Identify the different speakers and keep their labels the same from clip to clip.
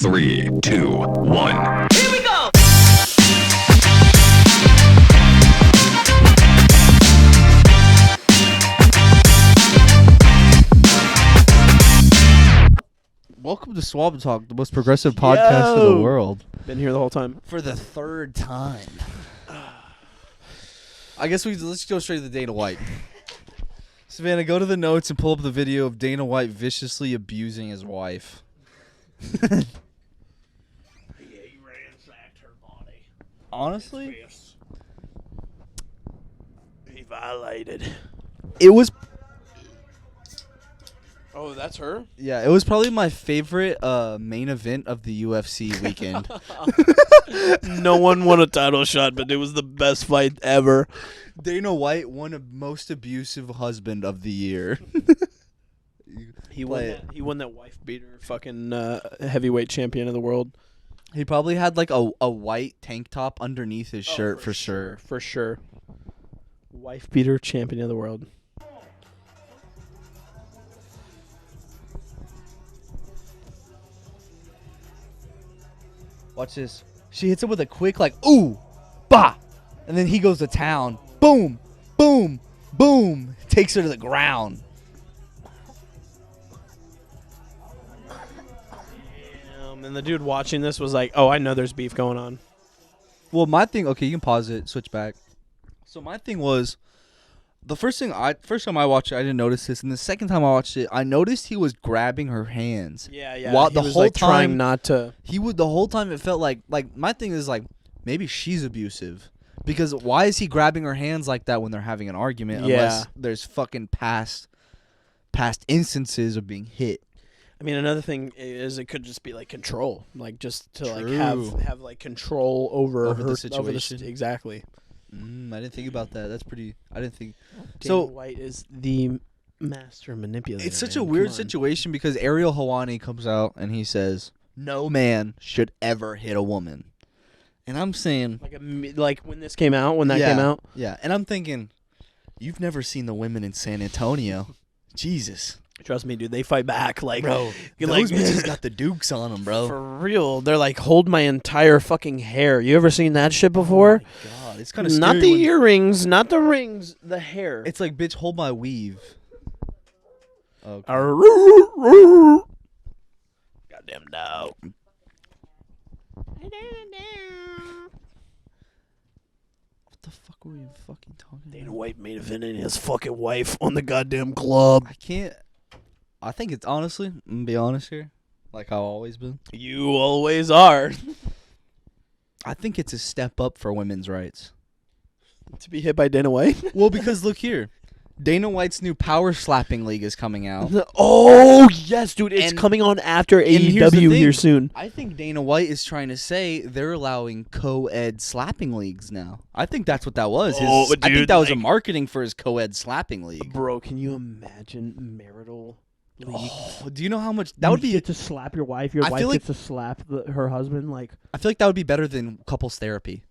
Speaker 1: 3, 2, 1.
Speaker 2: Here we go!
Speaker 3: Welcome to Swab Talk, the most progressive podcast in the world.
Speaker 4: Been here the whole time.
Speaker 3: For the third time. I guess let's go straight to Dana White. Savannah, go to the notes and pull up the video of Dana White viciously abusing his wife.
Speaker 4: Yeah, he ransacked her body.
Speaker 3: Honestly?
Speaker 4: He violated.
Speaker 3: It was...
Speaker 4: Oh, that's her?
Speaker 3: Yeah, it was probably my favorite main event of the UFC weekend.
Speaker 4: No one won a title shot, but it was the best fight ever.
Speaker 3: Dana White won a most abusive husband of the year.
Speaker 4: He won that wife beater fucking heavyweight champion of the world.
Speaker 3: He probably had like a white tank top underneath his shirt for sure.
Speaker 4: For sure. Wife beater champion of the world.
Speaker 3: Watch this. She hits him with a quick like, ooh, bah. And then he goes to town. Boom, boom, boom. Takes her to the ground.
Speaker 4: And the dude watching this was like, oh, I know there's beef going on.
Speaker 3: Well, my thing, okay, you can pause it, switch back. So my thing was, the first time I watched it, I didn't notice this. And the second time I watched it, I noticed he was grabbing her hands.
Speaker 4: Yeah.
Speaker 3: While
Speaker 4: He
Speaker 3: the
Speaker 4: was,
Speaker 3: whole
Speaker 4: like,
Speaker 3: time,
Speaker 4: trying not to.
Speaker 3: the whole time it felt like my thing is like, maybe she's abusive. Because why is he grabbing her hands like that when they're having an argument?
Speaker 4: Yeah.
Speaker 3: Unless there's fucking past instances of being hit.
Speaker 4: I mean, another thing is it could just be like control, like just to like
Speaker 3: True.
Speaker 4: have like control over
Speaker 3: Over the
Speaker 4: her
Speaker 3: situation.
Speaker 4: Exactly.
Speaker 3: I didn't think about that. That's pretty. I didn't think.
Speaker 4: Dana White is the master manipulator.
Speaker 3: It's such a
Speaker 4: man.
Speaker 3: weird
Speaker 4: Come on.
Speaker 3: situation because Ariel Helwani comes out and he says, "No man should ever hit a woman," and I'm saying,
Speaker 4: Like when this came out, when that came out.
Speaker 3: yeah, and I'm thinking, you've never seen the women in San Antonio, Jesus.
Speaker 4: Trust me, dude, they fight back. Like,
Speaker 3: Bro,
Speaker 4: you're
Speaker 3: those
Speaker 4: like,
Speaker 3: bitches got the dukes on them, bro.
Speaker 4: for real. They're like, hold my entire fucking hair. You ever seen that shit before?
Speaker 3: Oh my God, it's kind of
Speaker 4: Not the earrings, not the rings, the hair.
Speaker 3: It's like, bitch, hold my weave. Okay.
Speaker 4: Goddamn dog.
Speaker 3: What the fuck were we fucking talking
Speaker 4: Dana
Speaker 3: about?
Speaker 4: White made a event in his fucking wife on the goddamn club.
Speaker 3: I can't. I think it's honestly, I'm gonna be honest here, like I've always been.
Speaker 4: You always are.
Speaker 3: I think it's a step up for women's rights.
Speaker 4: To be hit by Dana White?
Speaker 3: Well, because look here, Dana White's new power slapping league is coming out.
Speaker 4: Oh, yes, dude. It's
Speaker 3: And-
Speaker 4: coming on after
Speaker 3: here's the
Speaker 4: AEW
Speaker 3: thing.
Speaker 4: here soon.
Speaker 3: I think Dana White is trying to say they're allowing co-ed slapping leagues now. I think that's what that was.
Speaker 4: Oh,
Speaker 3: I think
Speaker 4: dude,
Speaker 3: that was a
Speaker 4: like-
Speaker 3: marketing for his co-ed slapping league.
Speaker 4: Bro, can you imagine marital league?
Speaker 3: Oh, do you know how much that would
Speaker 5: You
Speaker 3: be?
Speaker 5: get to slap your wife. Your
Speaker 3: I
Speaker 5: wife
Speaker 3: feel like-
Speaker 5: gets to slap her husband. Like,
Speaker 3: I feel like that would be better than couples therapy.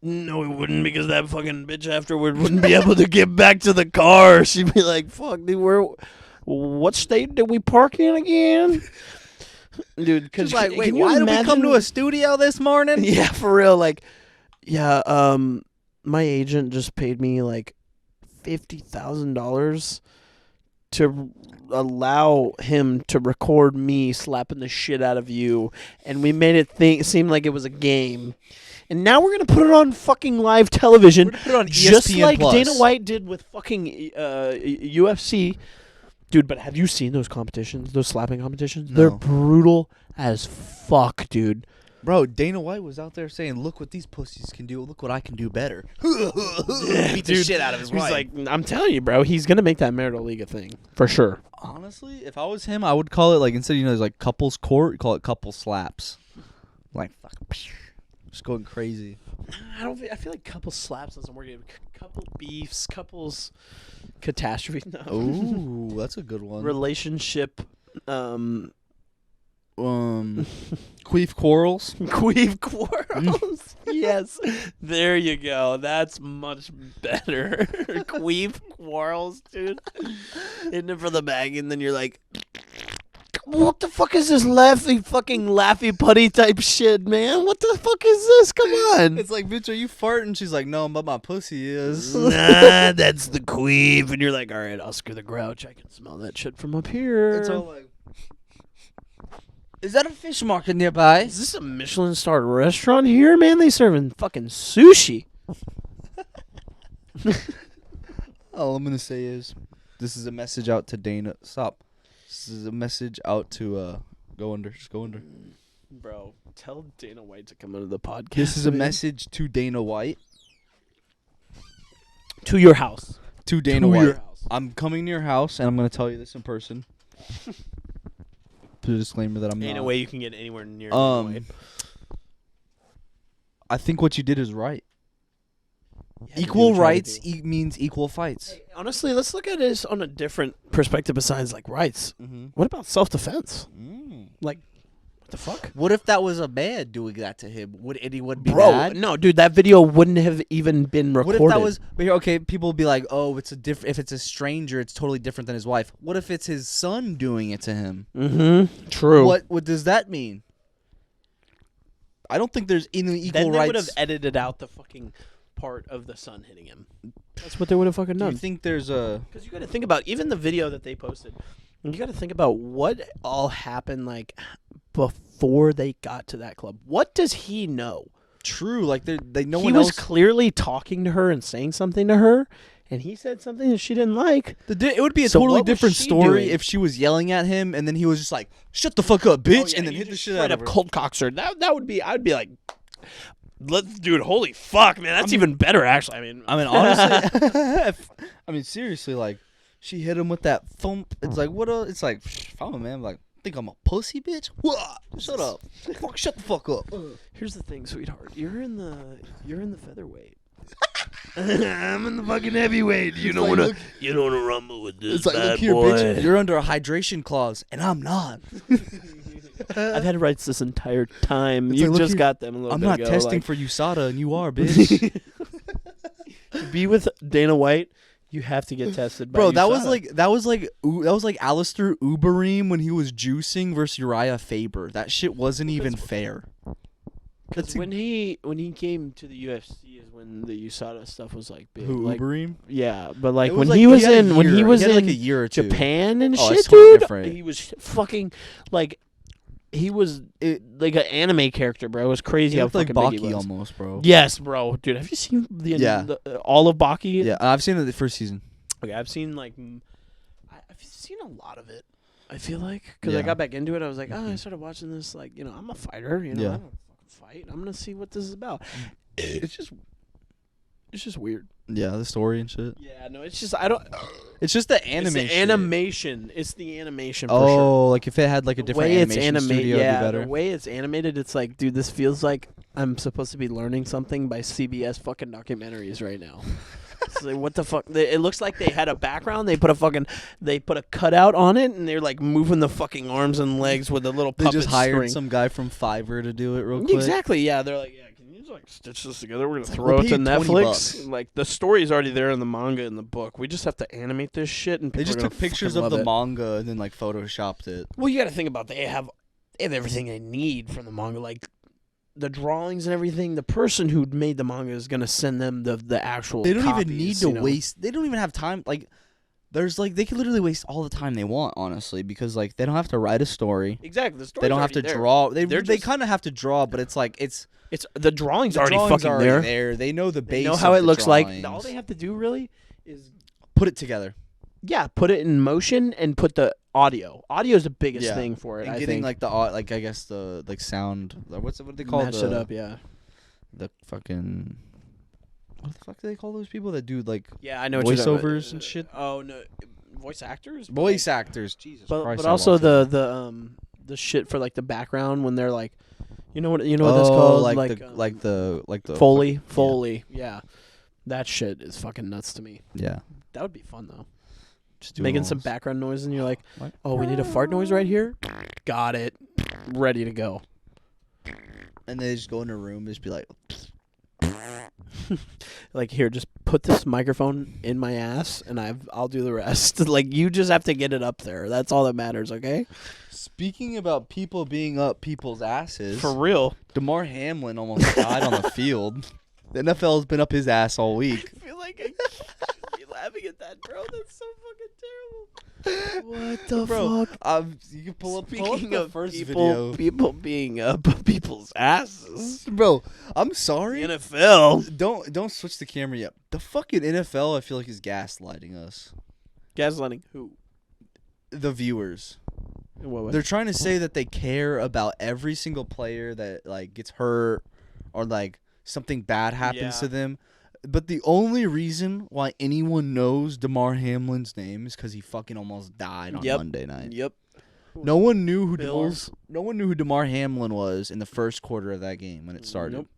Speaker 4: No, it wouldn't, because that fucking bitch afterward wouldn't be able to get back to the car. She'd be like, fuck, dude, what state did we park in again? Dude, because
Speaker 3: She's like, wait, why did we come to a studio this morning?
Speaker 4: Yeah, for real. Like, yeah, my agent just paid me like $50,000 to allow him to record me slapping the shit out of you, and we made it seem like it was a game. And now we're gonna put it on fucking live television,
Speaker 3: We're gonna put it on
Speaker 4: just
Speaker 3: ESPN
Speaker 4: like
Speaker 3: Plus.
Speaker 4: Dana White did with fucking UFC. Dude, but have you seen those competitions? Those slapping competitions?
Speaker 3: No.
Speaker 4: They're brutal as fuck, dude.
Speaker 3: Bro, Dana White was out there saying, "Look what these pussies can do. Look what I can do better." Beat the shit out of his
Speaker 4: He's
Speaker 3: wife.
Speaker 4: like, I'm telling you, bro, he's gonna make that marital league a thing for sure.
Speaker 3: Honestly, if I was him, I would call it like instead of there's like couples court, call it couple slaps. Like fuck, just going crazy.
Speaker 4: I feel like couple slaps doesn't work. Couple beefs, couples catastrophe. No.
Speaker 3: Ooh, that's a good one.
Speaker 4: Relationship.
Speaker 3: Queef quarrels.
Speaker 4: Queef quarrels. Yes. There you go. That's much better. Queef quarrels, dude. Hitting it for the bag, and then you're like, what the fuck is this laffy putty type shit, man? What the fuck is this? Come on.
Speaker 3: It's like, bitch, are you farting? She's like, no, but my pussy is.
Speaker 4: Nah, that's the queef. And you're like, all right, Oscar the Grouch. I can smell that shit from up here.
Speaker 3: It's all like, is that a fish market nearby?
Speaker 4: Is this a Michelin starred restaurant here, man? They serving fucking sushi.
Speaker 3: All I'm gonna say is, this is a message out to Dana. Stop. This is a message out to go under. Just go under.
Speaker 4: Bro, tell Dana White to come into the podcast.
Speaker 3: This is a
Speaker 4: man.
Speaker 3: message to Dana White.
Speaker 4: to your house.
Speaker 3: To Dana
Speaker 4: To
Speaker 3: White.
Speaker 4: your house.
Speaker 3: I'm coming to your house and I'm gonna tell you this in person. Put a disclaimer that I'm
Speaker 4: Ain't no
Speaker 3: not.
Speaker 4: way you can get anywhere near Dana White.
Speaker 3: I think what you did is right.
Speaker 4: You had to do
Speaker 3: Equal
Speaker 4: what you had to
Speaker 3: rights
Speaker 4: do.
Speaker 3: means equal fights.
Speaker 4: Hey, honestly, let's look at this on a different perspective besides like rights.
Speaker 3: Mm-hmm.
Speaker 4: What about self-defense? Like, what the fuck?
Speaker 3: What if that was a man doing that to him? Would anyone be
Speaker 4: Bro,
Speaker 3: mad?
Speaker 4: no, dude, that video wouldn't have even been recorded.
Speaker 3: What if that was? But here, okay, people will be like, "Oh, it's a if it's a stranger, it's totally different than his wife." What if it's his son doing it to him?
Speaker 4: Mm-hmm. True.
Speaker 3: What does that mean? I don't think there's any equal
Speaker 4: Then they
Speaker 3: rights.
Speaker 4: would have edited out the fucking part of the son hitting him. That's what they would have fucking
Speaker 3: Do you
Speaker 4: done.
Speaker 3: think there's a?
Speaker 4: Because you got to think about even the video that they posted. You got to think about what all happened like before they got to that club. What does he know?
Speaker 3: True, like they no
Speaker 4: He
Speaker 3: one
Speaker 4: was
Speaker 3: else.
Speaker 4: clearly talking to her and saying something to her, and he said something that she didn't like.
Speaker 3: It would be a
Speaker 4: So
Speaker 3: totally
Speaker 4: what was
Speaker 3: different
Speaker 4: she
Speaker 3: story
Speaker 4: doing?
Speaker 3: if she was yelling at him and then he was just like, "Shut the fuck up, bitch," and then hit the shit out of her.
Speaker 4: cold coxer. That would be. I'd be like, dude, holy fuck, man, that's even better. Actually,
Speaker 3: I mean, honestly, I mean, seriously, like, she hit him with that thump. It's like, what? It's like, if I'm a man, I'm like, think I'm a pussy, bitch? What? Shut up. Shut the fuck up.
Speaker 4: here's the thing, sweetheart. You're in the featherweight. I'm in the fucking heavyweight. You don't
Speaker 3: like,
Speaker 4: wanna
Speaker 3: look-
Speaker 4: you don't wanna rumble with this
Speaker 3: It's like,
Speaker 4: bad
Speaker 3: look here,
Speaker 4: boy.
Speaker 3: bitch. You're under a hydration clause, and I'm not.
Speaker 4: I've had rights this entire time.
Speaker 3: It's
Speaker 4: You
Speaker 3: like, look
Speaker 4: just
Speaker 3: here,
Speaker 4: got them a little
Speaker 3: I'm
Speaker 4: bit
Speaker 3: not
Speaker 4: ago,
Speaker 3: testing
Speaker 4: like,
Speaker 3: for USADA, and you are, bitch.
Speaker 4: to be with Dana White. You have to get tested, by
Speaker 3: Bro, that was
Speaker 4: USADA.
Speaker 3: like Alistair Uberim when he was juicing versus Uriah Faber. That shit wasn't even fair.
Speaker 4: Because when he came to the UFC is when the USADA stuff was like big.
Speaker 3: Who,
Speaker 4: like,
Speaker 3: Uberim?
Speaker 4: yeah, but like
Speaker 3: It
Speaker 4: when
Speaker 3: like-
Speaker 4: he was
Speaker 3: had a
Speaker 4: in when he
Speaker 3: year.
Speaker 4: was
Speaker 3: had
Speaker 4: in
Speaker 3: like a year or two.
Speaker 4: Japan and
Speaker 3: Oh,
Speaker 4: shit,
Speaker 3: it's totally
Speaker 4: dude,
Speaker 3: different.
Speaker 4: he was fucking like he was like an anime character, bro. It was crazy
Speaker 3: He
Speaker 4: how
Speaker 3: looked like
Speaker 4: fucking big he
Speaker 3: Baki
Speaker 4: was.
Speaker 3: almost, bro.
Speaker 4: Yes, bro, dude. Have you seen
Speaker 3: Yeah.
Speaker 4: all of Baki?
Speaker 3: Yeah, I've seen it the first season.
Speaker 4: Okay, I've seen like I've seen a lot of it. I feel like because I
Speaker 3: Yeah.
Speaker 4: got back into it, I was like, oh, I started watching this. Like, you know, I'm a fighter. You know,
Speaker 3: Yeah.
Speaker 4: I don't fucking fight. I'm gonna see what this is about. It's just weird.
Speaker 3: Yeah, the story and shit.
Speaker 4: Yeah, no, it's just I don't.
Speaker 3: It's just the
Speaker 4: It's
Speaker 3: anime.
Speaker 4: the
Speaker 3: shit.
Speaker 4: animation. It's the animation. For
Speaker 3: Oh,
Speaker 4: sure.
Speaker 3: like if it had like a
Speaker 4: The
Speaker 3: different
Speaker 4: way it's
Speaker 3: animation
Speaker 4: animated,
Speaker 3: studio,
Speaker 4: yeah,
Speaker 3: it'd be better.
Speaker 4: the way it's animated, it's like, dude, this feels like I'm supposed to be learning something by CBS fucking documentaries right now. It's like, what the fuck? It looks like they had a background. They put a cutout on it, and they're like moving the fucking arms and legs with a little
Speaker 3: They
Speaker 4: puppet
Speaker 3: just hired
Speaker 4: string.
Speaker 3: some guy from Fiverr to do it real quick.
Speaker 4: Exactly. Yeah, they're like, yeah, can you just like stitch this together? We're gonna
Speaker 3: like,
Speaker 4: throw
Speaker 3: we'll
Speaker 4: it
Speaker 3: pay
Speaker 4: to
Speaker 3: you $20
Speaker 4: Netflix. Like the story's already there in the manga and the book. We just have to animate this shit, and
Speaker 3: They
Speaker 4: people
Speaker 3: just
Speaker 4: are
Speaker 3: took
Speaker 4: gonna
Speaker 3: pictures
Speaker 4: fucking
Speaker 3: of the
Speaker 4: love it.
Speaker 3: manga and then like photoshopped it.
Speaker 4: Well, you got to think about they have everything they need from the manga, like the drawings and everything. The person who made the manga is gonna send them the actual.
Speaker 3: They don't
Speaker 4: copies,
Speaker 3: even need to
Speaker 4: you know?
Speaker 3: waste. They don't even have time. Like, there's like they could literally waste all the time they want, honestly, because like they don't have to write a story.
Speaker 4: Exactly. The story's
Speaker 3: They don't have to
Speaker 4: already there.
Speaker 3: draw.
Speaker 4: They're
Speaker 3: They
Speaker 4: just-
Speaker 3: kind of have to draw, but it's like it's
Speaker 4: It's the drawings
Speaker 3: the
Speaker 4: already
Speaker 3: drawings
Speaker 4: fucking
Speaker 3: are already
Speaker 4: there.
Speaker 3: They know the
Speaker 4: They
Speaker 3: base.
Speaker 4: know how
Speaker 3: of
Speaker 4: it
Speaker 3: the
Speaker 4: looks like.
Speaker 3: drawings.
Speaker 4: All they have to do really is
Speaker 3: Put it together.
Speaker 4: put it in motion and put the audio. Audio is the biggest
Speaker 3: Yeah.
Speaker 4: thing for it.
Speaker 3: And
Speaker 4: I
Speaker 3: getting
Speaker 4: think.
Speaker 3: like what do they call
Speaker 4: Match
Speaker 3: the
Speaker 4: it up, yeah.
Speaker 3: the fucking what the fuck do they call those people that do like
Speaker 4: Yeah, I know what you're talking about.
Speaker 3: voiceovers and shit?
Speaker 4: Oh no, voice actors.
Speaker 3: Voice actors? Jesus
Speaker 4: But
Speaker 3: Christ!
Speaker 4: but
Speaker 3: I
Speaker 4: also
Speaker 3: lost it.
Speaker 4: the shit for like the background when they're like, you know what that's
Speaker 3: Oh,
Speaker 4: called,
Speaker 3: like the
Speaker 4: Foley. Yeah, that shit is fucking nuts to me.
Speaker 3: yeah.
Speaker 4: That would be fun though.
Speaker 3: Just doing
Speaker 4: Making
Speaker 3: all
Speaker 4: some
Speaker 3: this.
Speaker 4: background noise and you're like,
Speaker 3: Like-
Speaker 4: oh, we need a fart noise right here. Got it. Ready to go.
Speaker 3: And they just go in a room and just be like,
Speaker 4: Like here, just put this microphone in my ass, and I'll do the rest. Like, you just have to get it up there. That's all that matters, okay?
Speaker 3: Speaking about people being up people's asses,
Speaker 4: For real.
Speaker 3: DeMar Hamlin almost died on the field. The NFL has been up his ass all week.
Speaker 4: I feel like I should be laughing at that, bro. That's so fucking terrible. What the
Speaker 3: Bro,
Speaker 4: fuck?
Speaker 3: you can pull up
Speaker 4: Speaking
Speaker 3: the
Speaker 4: of
Speaker 3: first
Speaker 4: people,
Speaker 3: video.
Speaker 4: people being up people's asses.
Speaker 3: Bro, I'm
Speaker 4: The
Speaker 3: sorry.
Speaker 4: NFL.
Speaker 3: Don't switch the camera yet. The fucking NFL, I feel like, is gaslighting us.
Speaker 4: Gaslighting who?
Speaker 3: The viewers.
Speaker 4: What?
Speaker 3: They're trying to say that they care about every single player that like gets hurt or like something bad happens
Speaker 4: Yeah.
Speaker 3: to them. But the only reason why anyone knows DeMar Hamlin's name is because he fucking almost died on
Speaker 4: Yep.
Speaker 3: Monday night.
Speaker 4: Yep.
Speaker 3: No one knew who
Speaker 4: Bills.
Speaker 3: no one knew who DeMar Hamlin was in the first quarter of that game when it started.
Speaker 4: Nope.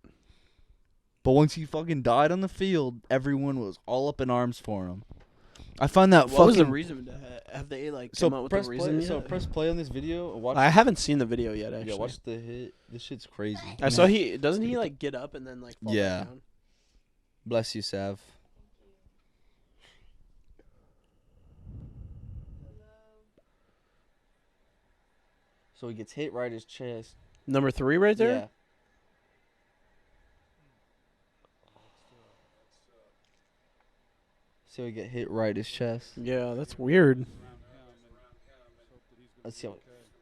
Speaker 3: But once he fucking died on the field, everyone was all up in arms for him. I find that
Speaker 4: What was the
Speaker 3: fucking
Speaker 4: reason? Have they like
Speaker 3: so
Speaker 4: come out with
Speaker 3: press
Speaker 4: a reason?
Speaker 3: play. So
Speaker 4: yet?
Speaker 3: press play on this video. And watch.
Speaker 4: I haven't seen the video yet. Actually,
Speaker 3: Yeah, watch the hit. This shit's crazy.
Speaker 4: I saw he doesn't he like get up and then like fall
Speaker 3: Yeah.
Speaker 4: back down?
Speaker 3: Bless you, Sav. So he gets hit right his chest.
Speaker 4: Number 3 right there.
Speaker 3: Yeah. So he get hit right his chest.
Speaker 4: Yeah, that's weird.
Speaker 3: Let's see.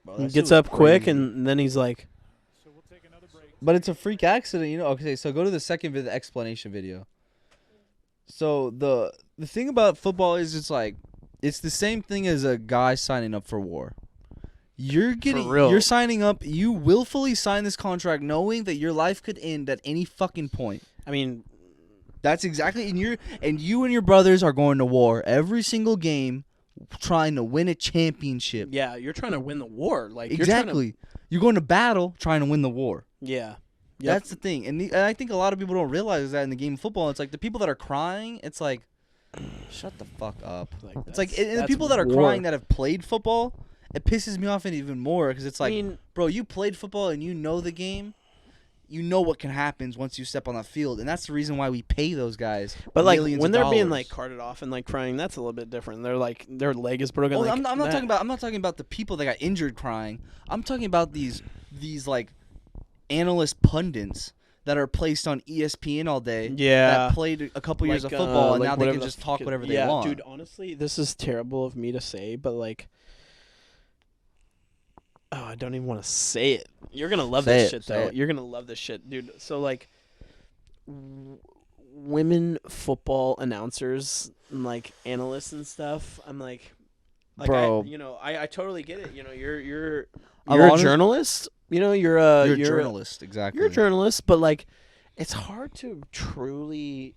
Speaker 3: Bro,
Speaker 4: He
Speaker 3: that shit
Speaker 4: gets
Speaker 3: was
Speaker 4: up quick
Speaker 3: crazy.
Speaker 4: and then he's like,
Speaker 3: But it's a freak accident, you know. Okay, so go to the second video, the explanation video. So the thing about football is it's the same thing as a guy signing up for war.
Speaker 4: real.
Speaker 3: You're signing up, you willfully sign this contract knowing that your life could end at any fucking point.
Speaker 4: I mean,
Speaker 3: That's exactly and you and your brothers are going to war every single game trying to win a championship.
Speaker 4: yeah, you're trying to win the war. Like
Speaker 3: Exactly. You're going to battle trying to win the war.
Speaker 4: Yeah. Yep.
Speaker 3: That's the thing, and I think a lot of people don't realize that in the game of football. It's like the people that are crying. It's like, shut the fuck up. It's like and the
Speaker 4: that's
Speaker 3: people that are
Speaker 4: war.
Speaker 3: crying that have played football. It pisses me off even more because it's like,
Speaker 4: I mean,
Speaker 3: bro, you played football and you know the game. You know what can happen once you step on that field, and that's the reason why we pay those guys.
Speaker 4: but like
Speaker 3: millions
Speaker 4: when
Speaker 3: of
Speaker 4: they're being
Speaker 3: dollars.
Speaker 4: like carted off and like crying, that's a little bit different. They're like their leg is broken.
Speaker 3: Oh,
Speaker 4: like,
Speaker 3: I'm not
Speaker 4: that-
Speaker 3: talking about the people that got injured crying. I'm talking about these like analyst pundits that are placed on ESPN all day.
Speaker 4: Yeah.
Speaker 3: That played a couple years of
Speaker 4: Like,
Speaker 3: football and
Speaker 4: like
Speaker 3: now they
Speaker 4: whatever
Speaker 3: can
Speaker 4: the
Speaker 3: just talk
Speaker 4: fuck-
Speaker 3: whatever they
Speaker 4: yeah,
Speaker 3: want.
Speaker 4: dude. Honestly, this is terrible of me to say, but like, oh, I don't even want to say it. You're gonna love
Speaker 3: Say
Speaker 4: this
Speaker 3: it,
Speaker 4: shit,
Speaker 3: say
Speaker 4: though.
Speaker 3: it.
Speaker 4: You're gonna love this shit, dude. So like, women football announcers and like analysts and stuff. I'm like,
Speaker 3: Bro.
Speaker 4: I totally get it. You know, you're
Speaker 3: I'm
Speaker 4: a
Speaker 3: honest-
Speaker 4: journalist. You know, you're
Speaker 3: You're a journalist, exactly.
Speaker 4: You're a journalist, but like, it's hard to truly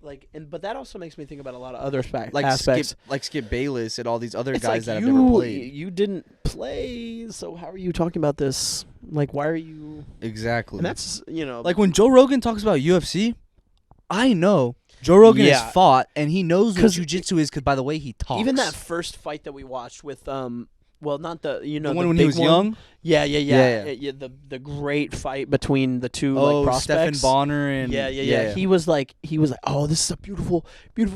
Speaker 4: like. But that also makes me think about a lot of other aspects.
Speaker 3: Skip Bayless and all these other
Speaker 4: It's
Speaker 3: guys
Speaker 4: like
Speaker 3: that have never played.
Speaker 4: You didn't play, so how are you talking about this? Like, why are you?
Speaker 3: Exactly.
Speaker 4: And that's
Speaker 3: like when Joe Rogan talks about UFC, I know Joe Rogan
Speaker 4: Yeah.
Speaker 3: has fought and he knows what
Speaker 4: 'Cause
Speaker 3: jiu-jitsu is by the way he talks.
Speaker 4: even that first fight that we watched with well, not the
Speaker 3: the
Speaker 4: the
Speaker 3: one when he
Speaker 4: big
Speaker 3: was
Speaker 4: one.
Speaker 3: young.
Speaker 4: Yeah.
Speaker 3: Yeah.
Speaker 4: The great fight between the two
Speaker 3: Oh,
Speaker 4: like
Speaker 3: Stephen
Speaker 4: prospects.
Speaker 3: Bonner and
Speaker 4: Yeah. He was like, oh, this is a beautiful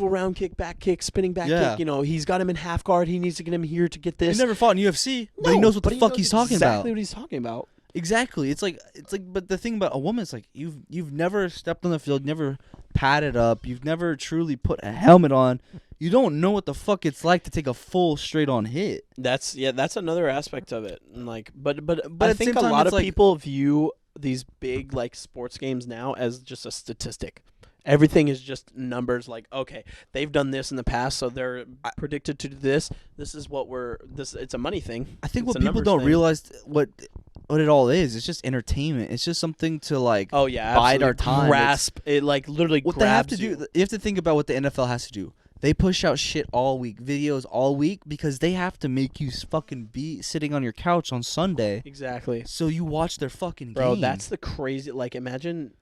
Speaker 4: round kick, back kick, spinning back
Speaker 3: Yeah.
Speaker 4: kick. You know, he's got him in half guard. He needs to get him here to get
Speaker 3: He
Speaker 4: this.
Speaker 3: never fought in UFC, but he
Speaker 4: No,
Speaker 3: knows what the
Speaker 4: he
Speaker 3: fuck
Speaker 4: knows
Speaker 3: he's talking
Speaker 4: exactly
Speaker 3: about.
Speaker 4: what he's talking about.
Speaker 3: Exactly. It's like but the thing about a woman is like you've never stepped on the field, never padded up, you've never truly put a helmet on. You don't know what the fuck it's like to take a full straight on hit.
Speaker 4: That's another aspect of it. And like, but
Speaker 3: at
Speaker 4: I
Speaker 3: the
Speaker 4: think
Speaker 3: same
Speaker 4: a
Speaker 3: time,
Speaker 4: lot
Speaker 3: it's
Speaker 4: of
Speaker 3: like-
Speaker 4: people view these big like sports games now as just a statistic. Everything is just numbers. Like, okay, they've done this in the past, so they're predicted to do this. This is what it's a money thing.
Speaker 3: I think
Speaker 4: It's
Speaker 3: what
Speaker 4: a
Speaker 3: people
Speaker 4: numbers
Speaker 3: don't
Speaker 4: thing.
Speaker 3: realize what it all is. It's just entertainment. It's just something to like
Speaker 4: Oh yeah,
Speaker 3: bide our
Speaker 4: absolutely.
Speaker 3: time.
Speaker 4: Grasp it, like literally.
Speaker 3: What they have
Speaker 4: grabs
Speaker 3: to
Speaker 4: you.
Speaker 3: do, you have to think about what the NFL has to do. They push out shit all week, videos all week, because they have to make you fucking be sitting on your couch on Sunday,
Speaker 4: Exactly,
Speaker 3: so you watch their fucking
Speaker 4: bro.
Speaker 3: game.
Speaker 4: That's the crazy. Like, imagine,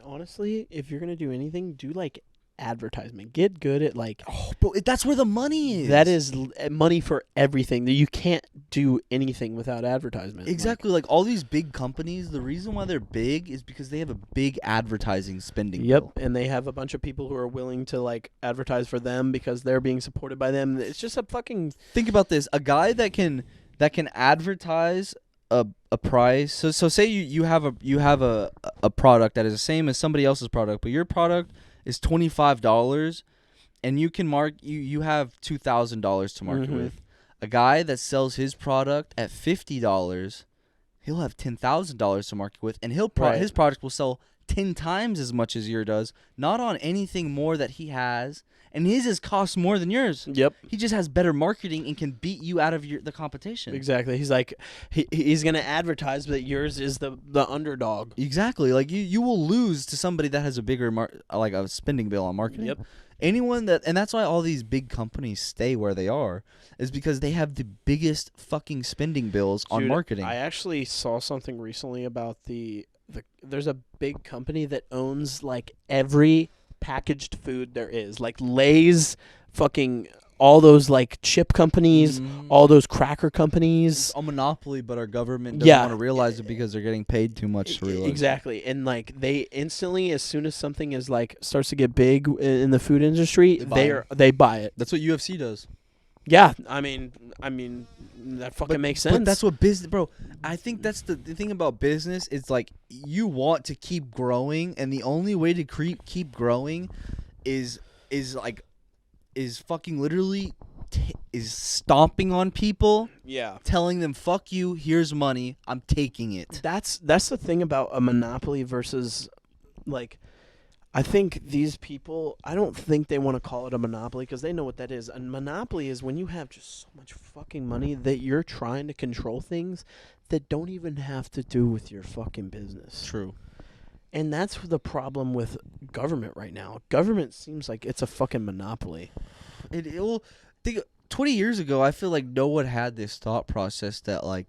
Speaker 4: honestly, if you're gonna do anything, do like advertisement. Get good at like
Speaker 3: Oh, but that's where the money is.
Speaker 4: that is money for everything. You can't do anything without advertisement.
Speaker 3: Exactly, like all these big companies, the reason why they're big is because they have a big advertising spending
Speaker 4: Yep,
Speaker 3: bill.
Speaker 4: and they have a bunch of people who are willing to like advertise for them because they're being supported by them. It's just a fucking
Speaker 3: Think about this: a guy that can advertise a price. So say you have a product that is the same as somebody else's product, but your product is $25, and you can you have $2,000 to market
Speaker 4: Mhm.
Speaker 3: with. A guy that sells his product at $50, he'll have $10,000 to market with, and
Speaker 4: Right.
Speaker 3: his product will sell 10 times as much as yours does, not on anything more that he has, and his costs more than yours.
Speaker 4: Yep.
Speaker 3: He just has better marketing and can beat you out of the competition.
Speaker 4: Exactly. He's like he's gonna advertise that yours is the underdog.
Speaker 3: Exactly. Like you will lose to somebody that has a bigger like a spending bill on marketing.
Speaker 4: Yep.
Speaker 3: Anyone and that's why all these big companies stay where they are, is because they have the biggest fucking spending bills on
Speaker 4: Dude,
Speaker 3: marketing.
Speaker 4: I actually saw something recently about there's a big company that owns like every packaged food there is, like Lay's, fucking all those like chip companies, all those cracker companies.
Speaker 3: It's a monopoly, but our government doesn't
Speaker 4: Yeah.
Speaker 3: want to realize it because they're getting paid too much to realize.
Speaker 4: Exactly. And like they instantly, as soon as something is like starts to get big in the food industry, they buy it.
Speaker 3: That's what UFC does.
Speaker 4: Yeah, I mean that fucking makes sense.
Speaker 3: But that's what business, bro. I think that's the thing about business. It's like you want to keep growing, and the only way to keep growing is fucking literally is stomping on people,
Speaker 4: yeah.
Speaker 3: telling them "fuck you, here's money, I'm taking it."
Speaker 4: That's the thing about a monopoly versus like I think these people, I don't think they want to call it a monopoly because they know what that is. A monopoly is when you have just so much fucking money that you're trying to control things that don't even have to do with your fucking business.
Speaker 3: True.
Speaker 4: And that's the problem with government right now. Government seems like it's a fucking monopoly.
Speaker 3: It will think 20 years ago. I feel like no one had this thought process that like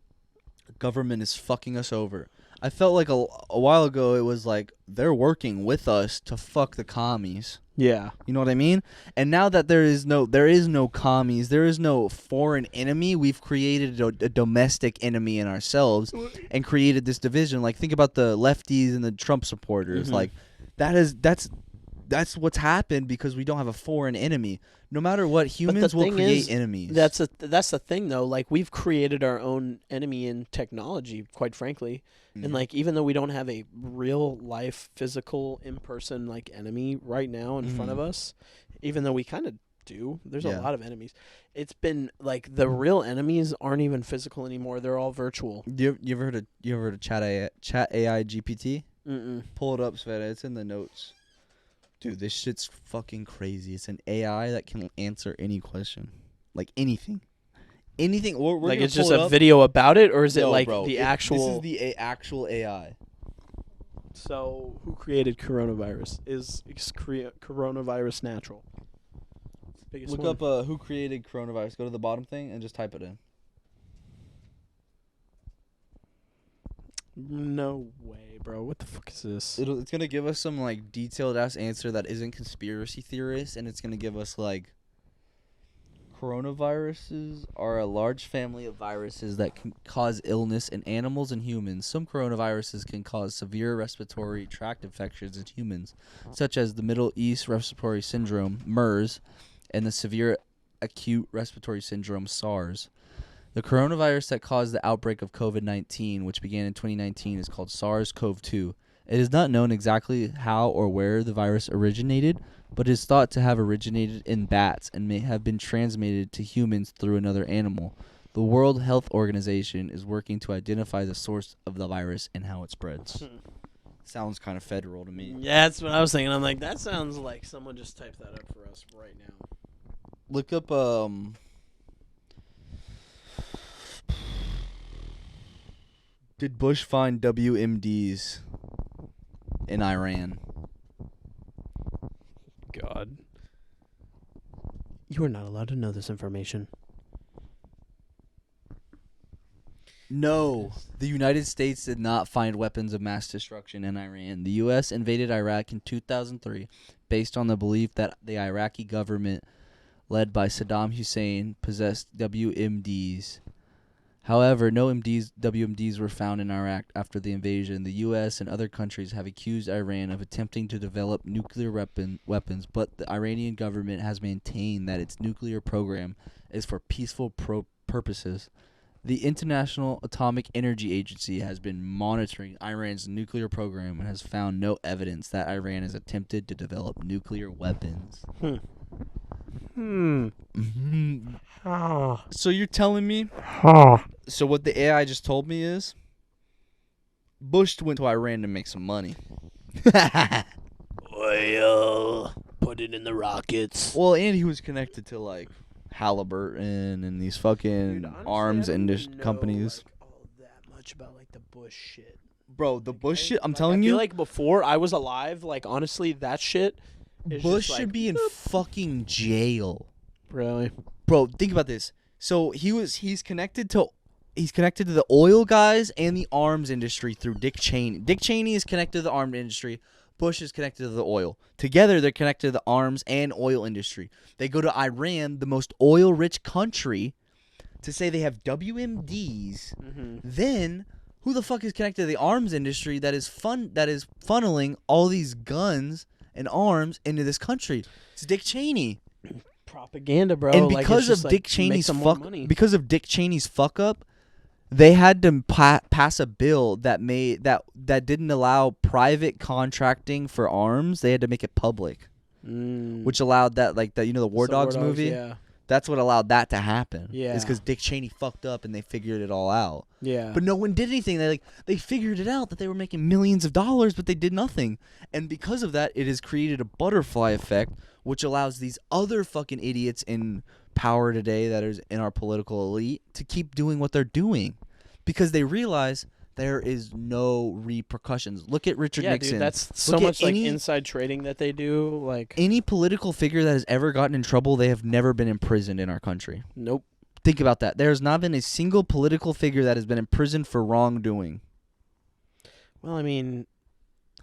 Speaker 3: government is fucking us over. I felt like a while ago it was like they're working with us to fuck the commies.
Speaker 4: Yeah.
Speaker 3: You know what I mean? And now that there is no commies, there is no foreign enemy. We've created a domestic enemy in ourselves and created this division. Like think about the lefties and the Trump supporters.
Speaker 4: Mhm.
Speaker 3: Like that's what's happened because we don't have a foreign enemy. No matter what, humans will
Speaker 4: thing
Speaker 3: create
Speaker 4: is,
Speaker 3: enemies.
Speaker 4: That's the thing though. Like we've created our own enemy in technology, quite frankly. And like even though we don't have a real life physical in person like enemy right now in front of us, even though we kind of do, there's a lot of enemies. It's been like the real enemies aren't even physical anymore. They're all virtual.
Speaker 3: You ever heard of Chat AI GPT?
Speaker 4: Mm-mm.
Speaker 3: Pull it up, Sveta. It's in the notes. Dude, this shit's fucking crazy. It's an AI that can answer any question. Like anything. Anything. We're
Speaker 4: Like
Speaker 3: gonna
Speaker 4: it's just
Speaker 3: pull it
Speaker 4: a
Speaker 3: up.
Speaker 4: video about it, or is it
Speaker 3: No,
Speaker 4: like
Speaker 3: bro.
Speaker 4: the
Speaker 3: This
Speaker 4: actual?
Speaker 3: is the actual AI.
Speaker 4: So who created coronavirus? Is coronavirus natural? Biggest
Speaker 3: Look
Speaker 4: one.
Speaker 3: up who created coronavirus. Go to the bottom thing and just type it in.
Speaker 4: No way, bro. What the fuck is this?
Speaker 3: It's gonna give us some like detailed ass answer that isn't conspiracy theorist, and it's gonna give us like coronaviruses are a large family of viruses that can cause illness in animals and humans. Some coronaviruses can cause severe respiratory tract infections in humans, such as the Middle East Respiratory Syndrome (MERS) and the severe acute respiratory syndrome (SARS). The coronavirus that caused the outbreak of COVID-19, which began in 2019, is called SARS-CoV-2. It is not known exactly how or where the virus originated, but is thought to have originated in bats and may have been transmitted to humans through another animal. The World Health Organization is working to identify the source of the virus and how it spreads. Sounds kind of federal to me.
Speaker 4: Yeah, that's what I was thinking. I'm like, that sounds like someone just typed that up for us right now.
Speaker 3: Look up did Bush find WMDs in Iran?
Speaker 4: God. You are not allowed to know this information.
Speaker 3: No, the United States did not find weapons of mass destruction in Iran. The U.S. invaded Iraq in 2003 based on the belief that the Iraqi government, led by Saddam Hussein, possessed WMDs. However, no WMDs were found in Iraq after the invasion. The U.S. and other countries have accused Iran of attempting to develop nuclear weapons, but the Iranian government has maintained that its nuclear program is for peaceful purposes. The International Atomic Energy Agency has been monitoring Iran's nuclear program and has found no evidence that Iran has attempted to develop nuclear weapons. So you're telling me? So what the AI just told me is Bush went to Iran to make some money.
Speaker 4: Oil. Put it in the rockets.
Speaker 3: Well, and he was connected to like Halliburton and these fucking arms companies.
Speaker 4: Like, all that much about like the Bush shit.
Speaker 3: Bro, the Bush shit, I'm
Speaker 4: Like,
Speaker 3: telling
Speaker 4: I
Speaker 3: you.
Speaker 4: feel like before I was alive, like honestly, that shit. Is
Speaker 3: Bush
Speaker 4: just,
Speaker 3: should
Speaker 4: like,
Speaker 3: be in fucking jail.
Speaker 4: Really.
Speaker 3: Bro, think about this. So he's connected to the oil guys and the arms industry through Dick Cheney. Dick Cheney is connected to the arms industry. Bush is connected to the oil. Together, they're connected to the arms and oil industry. They go to Iran, the most oil-rich country, to say they have WMDs. Then, who the fuck is connected to the arms industry that is funneling all these guns and arms into this country? It's Dick Cheney.
Speaker 4: Propaganda, bro.
Speaker 3: And
Speaker 4: Like,
Speaker 3: because
Speaker 4: it's
Speaker 3: of
Speaker 4: just,
Speaker 3: Dick
Speaker 4: like,
Speaker 3: Cheney's
Speaker 4: make some more money.
Speaker 3: because of Dick Cheney's fuck up, they had to pass a bill that didn't allow private contracting for arms. They had to make it public, which allowed that, like that, the War Dogs movie.
Speaker 4: Yeah.
Speaker 3: That's what allowed that to happen.
Speaker 4: Yeah.
Speaker 3: It's because Dick Cheney fucked up and they figured it all out.
Speaker 4: Yeah.
Speaker 3: But no one did anything. They figured it out that they were making millions of dollars, but they did nothing. And because of that, it has created a butterfly effect, which allows these other fucking idiots in power today that is in our political elite to keep doing what they're doing, because they realize there is no repercussions. Look at Richard Nixon.
Speaker 4: Dude, that's so
Speaker 3: Look at
Speaker 4: much like inside trading that they do. Like,
Speaker 3: any political figure that has ever gotten in trouble, they have never been imprisoned in our country.
Speaker 4: nope.
Speaker 3: Think about that. There has not been a single political figure that has been imprisoned for wrongdoing.
Speaker 4: Well, I mean,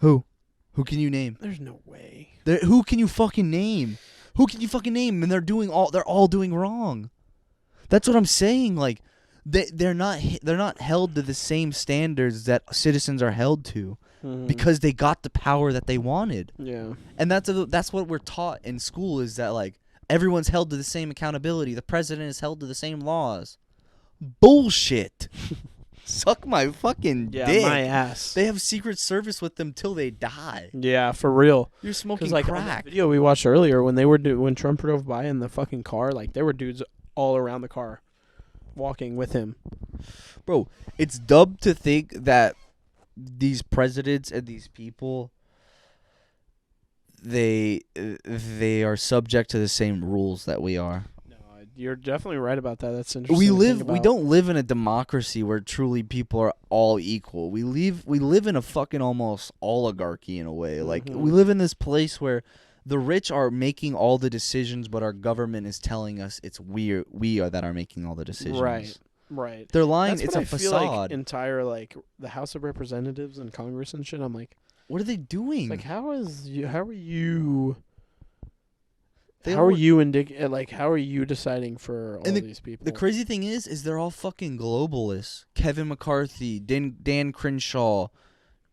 Speaker 3: Who? Who can you name?
Speaker 4: there's no way.
Speaker 3: Who can you fucking name? Who can you fucking name? And they're all doing wrong. That's what I'm saying. Like, they're not held to the same standards that citizens are held to, because they got the power that they wanted.
Speaker 4: Yeah.
Speaker 3: And that's what we're taught in school, is that like everyone's held to the same accountability. The president is held to the same laws. Bullshit. Suck my fucking dick.
Speaker 4: My ass.
Speaker 3: They have Secret Service with them till they die.
Speaker 4: Yeah, for real.
Speaker 3: You're smoking
Speaker 4: Like on
Speaker 3: crack.
Speaker 4: the video we watched earlier, when when Trump drove by in the fucking car, like there were dudes all around the car, walking with him.
Speaker 3: Bro, it's dumb to think that these presidents and these people, they are subject to the same rules that we are.
Speaker 4: No, you're definitely right about that. That's interesting.
Speaker 3: We don't live in a democracy where truly people are all equal. We live in a fucking almost oligarchy in a way. Like, we live in this place where the rich are making all the decisions, but our government is telling us it's we are that are making all the decisions.
Speaker 4: Right.
Speaker 3: They're lying.
Speaker 4: That's
Speaker 3: It's
Speaker 4: what
Speaker 3: a
Speaker 4: I feel like
Speaker 3: facade.
Speaker 4: entire like the House of Representatives and Congress and shit. I'm like,
Speaker 3: What are they doing?
Speaker 4: like how are you how are you deciding for all these people?
Speaker 3: The crazy thing is they're all fucking globalists. Kevin McCarthy, Dan Crenshaw,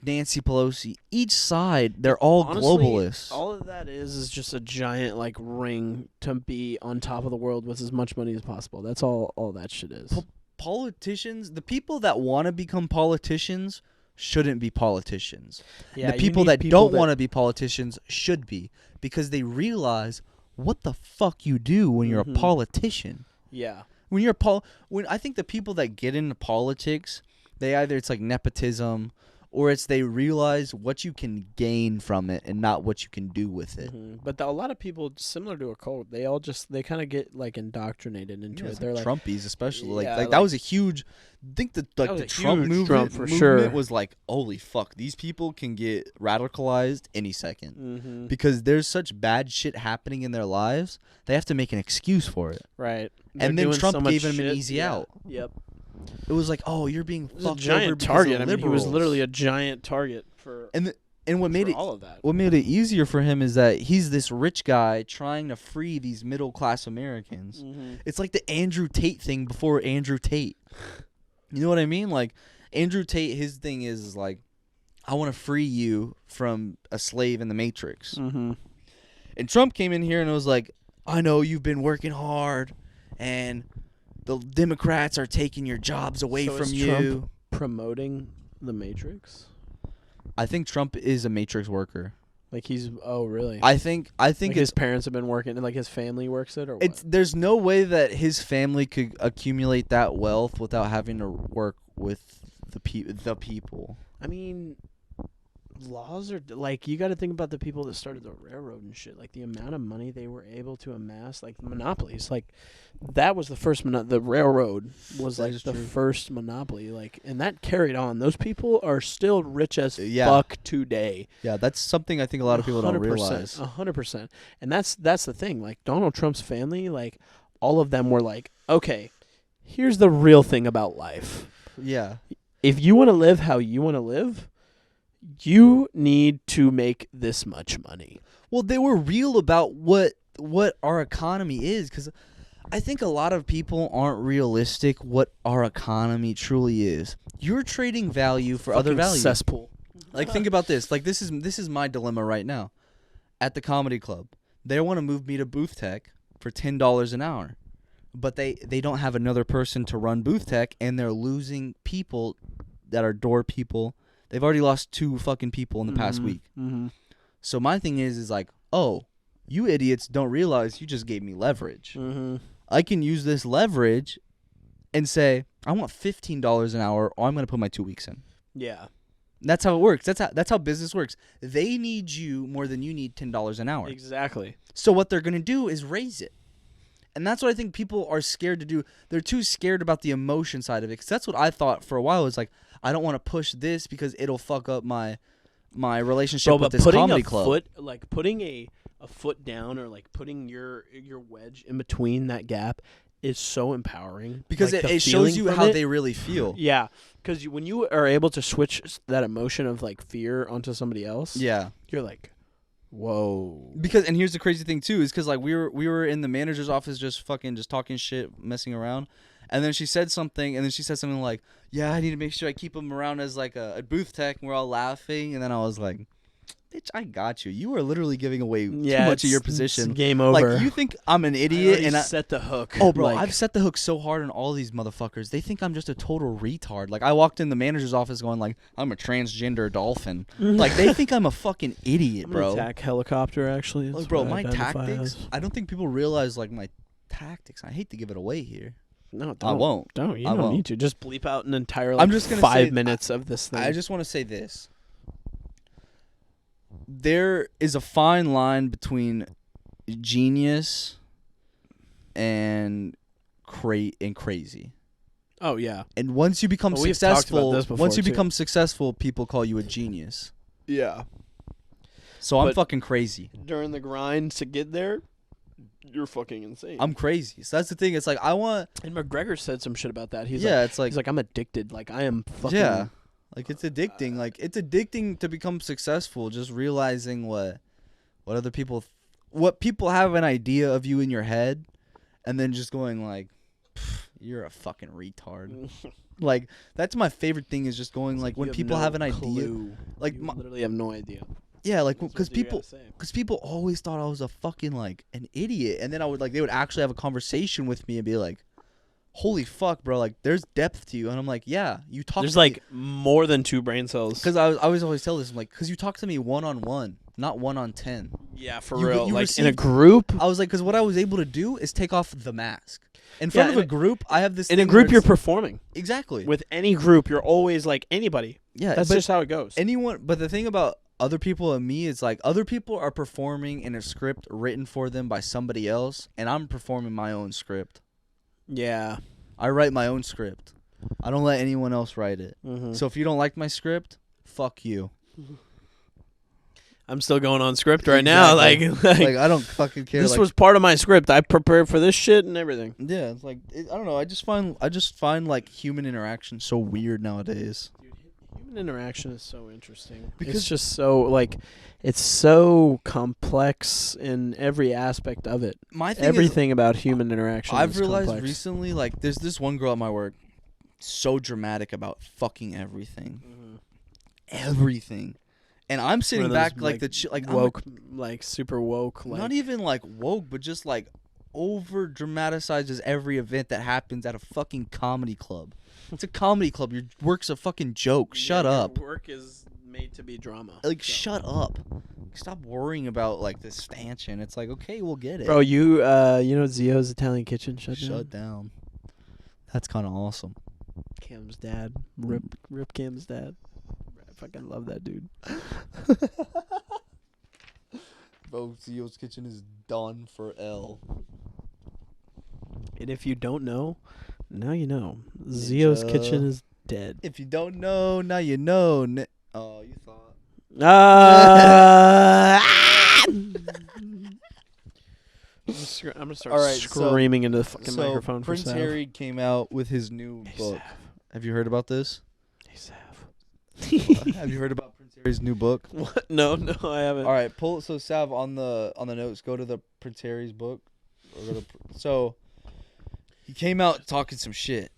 Speaker 3: Nancy Pelosi. Each side, they're all
Speaker 4: Honestly,
Speaker 3: globalists.
Speaker 4: all of that is just a giant like ring to be on top of the world with as much money as possible. That's all that shit is.
Speaker 3: Politicians, the people that want to become politicians shouldn't be politicians.
Speaker 4: Yeah,
Speaker 3: The
Speaker 4: you
Speaker 3: people
Speaker 4: need
Speaker 3: that don't want to be politicians should be, because they realize what the fuck you do when you're a politician.
Speaker 4: Yeah.
Speaker 3: When you're when I think the people that get into politics, it's like nepotism, or it's they realize what you can gain from it and not what you can do with it.
Speaker 4: But a lot of people, similar to a cult, they kind of get like indoctrinated into it. They're like
Speaker 3: Trumpies, especially
Speaker 4: Yeah,
Speaker 3: like that
Speaker 4: like-
Speaker 3: was a huge. I think
Speaker 4: was
Speaker 3: the
Speaker 4: a
Speaker 3: Trump
Speaker 4: huge
Speaker 3: movement
Speaker 4: Trump for sure.
Speaker 3: was like, holy fuck, these people can get radicalized any second, because there's such bad shit happening in their lives. They have to make an excuse for it.
Speaker 4: right.
Speaker 3: And
Speaker 4: They're
Speaker 3: then
Speaker 4: doing
Speaker 3: Trump
Speaker 4: so much
Speaker 3: gave him an
Speaker 4: shit.
Speaker 3: easy
Speaker 4: Yeah.
Speaker 3: out.
Speaker 4: Yep.
Speaker 3: it was like, oh, you're being
Speaker 4: It was a
Speaker 3: fucked over
Speaker 4: giant
Speaker 3: because
Speaker 4: target.
Speaker 3: of
Speaker 4: I mean, he was
Speaker 3: liberals.
Speaker 4: literally a giant target for
Speaker 3: And what made
Speaker 4: for
Speaker 3: it
Speaker 4: all of that.
Speaker 3: what made it easier for him is that he's this rich guy trying to free these middle class Americans. It's like the Andrew Tate thing before Andrew Tate. You know what I mean? Like Andrew Tate, his thing is like, I want to free you from a slave in the Matrix.
Speaker 4: Mm-hmm.
Speaker 3: And Trump came in here and was like, I know you've been working hard, and the Democrats are taking your jobs away
Speaker 4: So
Speaker 3: from
Speaker 4: is
Speaker 3: you.
Speaker 4: Trump promoting the Matrix?
Speaker 3: I think Trump is a Matrix worker.
Speaker 4: Like he's really?
Speaker 3: I think
Speaker 4: like
Speaker 3: it's
Speaker 4: his parents have been working, and like his family works it, or
Speaker 3: It's
Speaker 4: what?
Speaker 3: there's no way that his family could accumulate that wealth without having to work with the people.
Speaker 4: I mean, laws are like you got to think about the people that started the railroad and shit. Like the amount of money they were able to amass, like monopolies. Like that was the first the railroad was
Speaker 3: That
Speaker 4: like
Speaker 3: is
Speaker 4: the
Speaker 3: true.
Speaker 4: first monopoly. Like, and that carried on. Those people are still rich as
Speaker 3: Yeah.
Speaker 4: fuck today.
Speaker 3: Yeah, that's something I think a lot of people don't
Speaker 4: 100%,
Speaker 3: realize.
Speaker 4: 100%. And that's the thing. Like Donald Trump's family, like all of them were like, okay, here's the real thing about life.
Speaker 3: Yeah.
Speaker 4: If you want to live how you want to live, you need to make this much money.
Speaker 3: Well, they were real about what our economy is, because I think a lot of people aren't realistic what our economy truly is. You're trading value for other
Speaker 4: Fucking
Speaker 3: value.
Speaker 4: cesspool.
Speaker 3: Like think about this. Like this is my dilemma right now. At the comedy club, they want to move me to booth tech for $10 an hour, but they don't have another person to run booth tech, and they're losing people that are door people. They've already lost 2 fucking people in the past week.
Speaker 4: Mm-hmm.
Speaker 3: So my thing is like, oh, you idiots don't realize you just gave me leverage.
Speaker 4: Mm-hmm.
Speaker 3: I can use this leverage and say, I want $15 an hour, or I'm going to put my 2 weeks in.
Speaker 4: Yeah.
Speaker 3: That's how it works. That's how business works. They need you more than you need $10 an hour.
Speaker 4: Exactly.
Speaker 3: So what they're going to do is raise it. And that's what I think people are scared to do. They're too scared about the emotion side of it. Because that's what I thought for a while. Is like, I don't want to push this because it'll fuck up my relationship
Speaker 4: Bro,
Speaker 3: with
Speaker 4: but
Speaker 3: this
Speaker 4: putting
Speaker 3: comedy
Speaker 4: a
Speaker 3: club.
Speaker 4: foot, like putting a foot down, or like putting your wedge in between that gap is so empowering.
Speaker 3: Because
Speaker 4: Like, the
Speaker 3: it shows
Speaker 4: feeling
Speaker 3: you
Speaker 4: from
Speaker 3: how
Speaker 4: it-
Speaker 3: they really feel.
Speaker 4: Yeah, because when you are able to switch that emotion of like fear onto somebody else,
Speaker 3: Yeah.
Speaker 4: you're like, whoa.
Speaker 3: And here's the crazy thing too, is because like we were in the manager's office just talking shit, messing around, and then she said something, like, yeah, I need to make sure I keep him around as like a booth tech, and we're all laughing, and then I was like, bitch, I got you. You are literally giving away too much of your position.
Speaker 4: It's game over.
Speaker 3: Like you think I'm an
Speaker 4: I
Speaker 3: idiot,
Speaker 4: already
Speaker 3: and
Speaker 4: set the hook.
Speaker 3: oh, bro,
Speaker 4: Like,
Speaker 3: I've set the hook so hard on all these motherfuckers. They think I'm just a total retard. Like I walked in the manager's office going like, I'm a transgender dolphin. Like they think I'm a fucking idiot,
Speaker 4: I'm
Speaker 3: bro.
Speaker 4: an attack helicopter, actually.
Speaker 3: Like,
Speaker 4: That's
Speaker 3: bro,
Speaker 4: what I
Speaker 3: my
Speaker 4: identify
Speaker 3: tactics.
Speaker 4: as.
Speaker 3: I don't think people realize like my tactics. I hate to give it away here.
Speaker 4: No, don't.
Speaker 3: I won't.
Speaker 4: Don't. You
Speaker 3: I
Speaker 4: don't
Speaker 3: won't.
Speaker 4: need to. Just bleep out an entire
Speaker 3: I'm just gonna say-
Speaker 4: 5 minutes of this thing.
Speaker 3: I just want to say this. There is a fine line between genius and crazy.
Speaker 4: Oh, yeah.
Speaker 3: And once you become
Speaker 4: Well, we've talked about
Speaker 3: successful,
Speaker 4: this before,
Speaker 3: once you
Speaker 4: too.
Speaker 3: become successful, people call you a genius.
Speaker 4: Yeah.
Speaker 3: So I'm
Speaker 4: But-
Speaker 3: fucking crazy.
Speaker 4: During the grind to get there, you're fucking insane.
Speaker 3: I'm crazy. So that's the thing. It's like I want.
Speaker 4: and McGregor said some shit about that. He's
Speaker 3: Yeah,
Speaker 4: like,
Speaker 3: it's like
Speaker 4: he's like, I'm addicted. Like, I am fucking.
Speaker 3: yeah, like it's addicting. Like it's addicting to become successful. Just realizing what other people, what people have an idea of you in your head, and then just going like, "Pff, you're a fucking retard. Like that's my favorite thing is just going like when
Speaker 4: You
Speaker 3: people
Speaker 4: no
Speaker 3: have an idea.
Speaker 4: clue.
Speaker 3: Like,
Speaker 4: you
Speaker 3: my-
Speaker 4: literally have no idea.
Speaker 3: Yeah, like
Speaker 4: That's
Speaker 3: because
Speaker 4: what you
Speaker 3: people.
Speaker 4: gotta say.
Speaker 3: Because people always thought I was a fucking like an idiot, and then they would actually have a conversation with me and be like, "Holy fuck, bro! Like there's depth to you," and I'm like, "Yeah, you talk."
Speaker 4: There's
Speaker 3: to me-
Speaker 4: like more than 2 brain cells.
Speaker 3: Because I was always tell this, I'm like, because you talk to me 1-on-1, not 1-on-10.
Speaker 4: Yeah, for
Speaker 3: You-
Speaker 4: real.
Speaker 3: you
Speaker 4: Like in a
Speaker 3: received-
Speaker 4: group.
Speaker 3: I was like, because what I was able to do is take off the mask. In front of
Speaker 4: in
Speaker 3: a group, I have this
Speaker 4: In a
Speaker 3: thing
Speaker 4: group,
Speaker 3: where
Speaker 4: you're
Speaker 3: it's-
Speaker 4: performing.
Speaker 3: exactly.
Speaker 4: With any group, you're always like anybody.
Speaker 3: Yeah,
Speaker 4: That's
Speaker 3: but
Speaker 4: just how it goes.
Speaker 3: anyone. But the thing about other people and me is like other people are performing in a script written for them by somebody else, and I'm performing my own script.
Speaker 4: Yeah.
Speaker 3: I write my own script. I don't let anyone else write it.
Speaker 4: Mm-hmm.
Speaker 3: So if you don't like my script, fuck you.
Speaker 4: I'm still going on script right now.
Speaker 3: Exactly.
Speaker 4: Like,
Speaker 3: Like I don't fucking care.
Speaker 4: this
Speaker 3: like,
Speaker 4: was part of my script. I prepared for this shit and everything.
Speaker 3: yeah. It's like I don't know. I just find like human interaction so weird nowadays.
Speaker 4: Human interaction is so interesting.
Speaker 3: Because-
Speaker 4: It's just so like, it's so complex in every aspect of it.
Speaker 3: My thing
Speaker 4: Everything about human interaction.
Speaker 3: I've
Speaker 4: is
Speaker 3: realized
Speaker 4: complex.
Speaker 3: recently, like, there's this one girl at my work, so dramatic about fucking everything, everything, and I'm sitting
Speaker 4: One of
Speaker 3: back
Speaker 4: those,
Speaker 3: like the like
Speaker 4: woke, like super woke.
Speaker 3: I'm
Speaker 4: Like,
Speaker 3: not even like woke, but just like over dramatizes every event that happens at a fucking comedy club. It's a comedy club. Your work's a fucking joke. Shut up.
Speaker 4: Work is made to be drama.
Speaker 3: Like, shut up. Stop worrying about like this stanchion. It's like, okay, we'll get it.
Speaker 4: Bro, you know Zio's Italian Kitchen
Speaker 3: Shut down. That's kind of awesome.
Speaker 4: Cam's dad. Rip Cam's dad. I fucking love that dude.
Speaker 3: Bro, Zio's Kitchen is done for L.
Speaker 4: And if you don't know, now you know. Zio's
Speaker 3: Ninja.
Speaker 4: Kitchen is dead.
Speaker 3: If you don't know, now you know. Oh, you thought.
Speaker 4: I'm gonna start
Speaker 3: All right, so-
Speaker 4: screaming into the fucking
Speaker 3: So
Speaker 4: microphone
Speaker 3: Prince
Speaker 4: for Sav.
Speaker 3: Harry came out with his new
Speaker 4: Hey,
Speaker 3: book.
Speaker 4: Sav.
Speaker 3: Have you heard about this?
Speaker 4: Hey, Sav.
Speaker 3: Have you heard about Prince Harry's new book?
Speaker 4: What? No, I haven't.
Speaker 3: All right, pull. So Sav, on the notes, go to the Prince Harry's book. Or go to, so he came out talking some shit,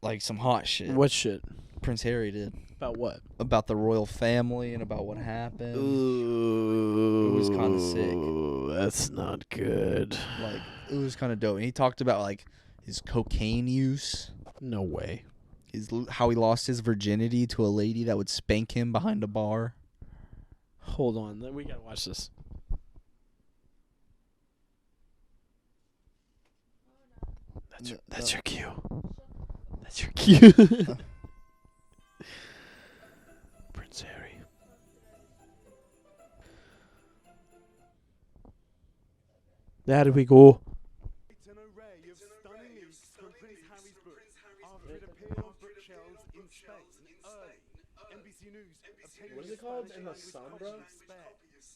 Speaker 3: like some hot shit.
Speaker 4: What shit?
Speaker 3: Prince Harry did
Speaker 4: About what?
Speaker 3: about the royal family and about what happened.
Speaker 4: Ooh,
Speaker 3: It was kinda sick.
Speaker 4: That's not good.
Speaker 3: Like it was kind of dope. And he talked about like his cocaine use,
Speaker 4: No way.
Speaker 3: how he lost his virginity to a lady that would spank him behind a bar.
Speaker 4: Hold on. We gotta watch this. That's your cue. That's your cue. Prince Harry. There we go.
Speaker 2: It's an array of stunning leaves from Prince Harry's book after it appeared on bookshelves in Spain early. NBC News obtained
Speaker 4: What is it called? In the
Speaker 2: Spanish
Speaker 4: Sombra?
Speaker 2: copy spare.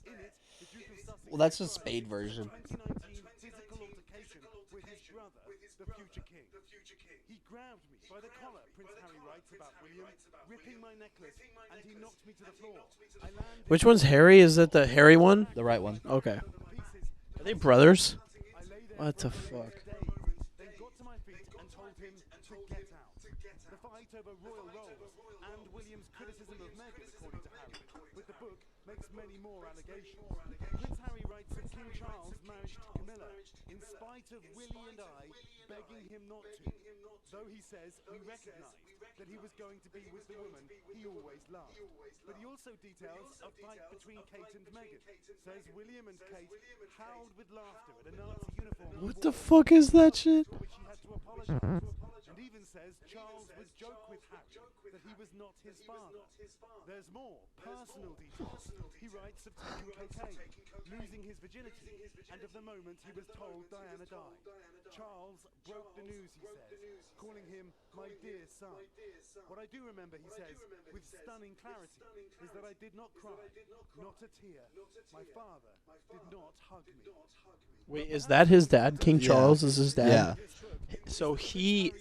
Speaker 2: In it, the Duke of Sussex
Speaker 3: Well, that's a
Speaker 2: described
Speaker 3: Spade version.
Speaker 2: 2019 physical altercation with his brother, the future king. He grabbed me by the collar, Prince Harry writes about William, ripping my necklace, and he knocked me to the floor. I landed
Speaker 4: Which one's Harry? Is that the Harry one?
Speaker 3: The right one.
Speaker 4: Okay.
Speaker 2: pieces.
Speaker 4: Are they brothers?
Speaker 2: I lay there
Speaker 4: What the
Speaker 2: for
Speaker 4: fuck?
Speaker 2: days, then got to my feet and told him to get out. The fight over royal roles and William's criticism of Meghan, according to Harry, with the book makes many more allegations. Prince Harry writes that King Charles' marriage to Camilla, in spite of Willie and I begging him not to, though he says he recognised that he was going to be with the woman he always loved. But he also details a fight between Kate and Meghan. Says William and Kate howled with laughter at a Nazi uniform
Speaker 4: What the fuck is that shit?
Speaker 2: for which he had to apologise. And even says Charles would joke with Harry that he was not his father. There's more personal details. He writes of taking cocaine, losing his virginity, and of the moment he was told Diana died. Charles broke the news, he says, calling him my dear son. What I do remember, he says, with stunning clarity, is that I did not cry, not a tear. My father did not hug me.
Speaker 4: Wait, is that his dad? King
Speaker 3: Yeah.
Speaker 4: Charles is his dad?
Speaker 3: Yeah.
Speaker 4: So he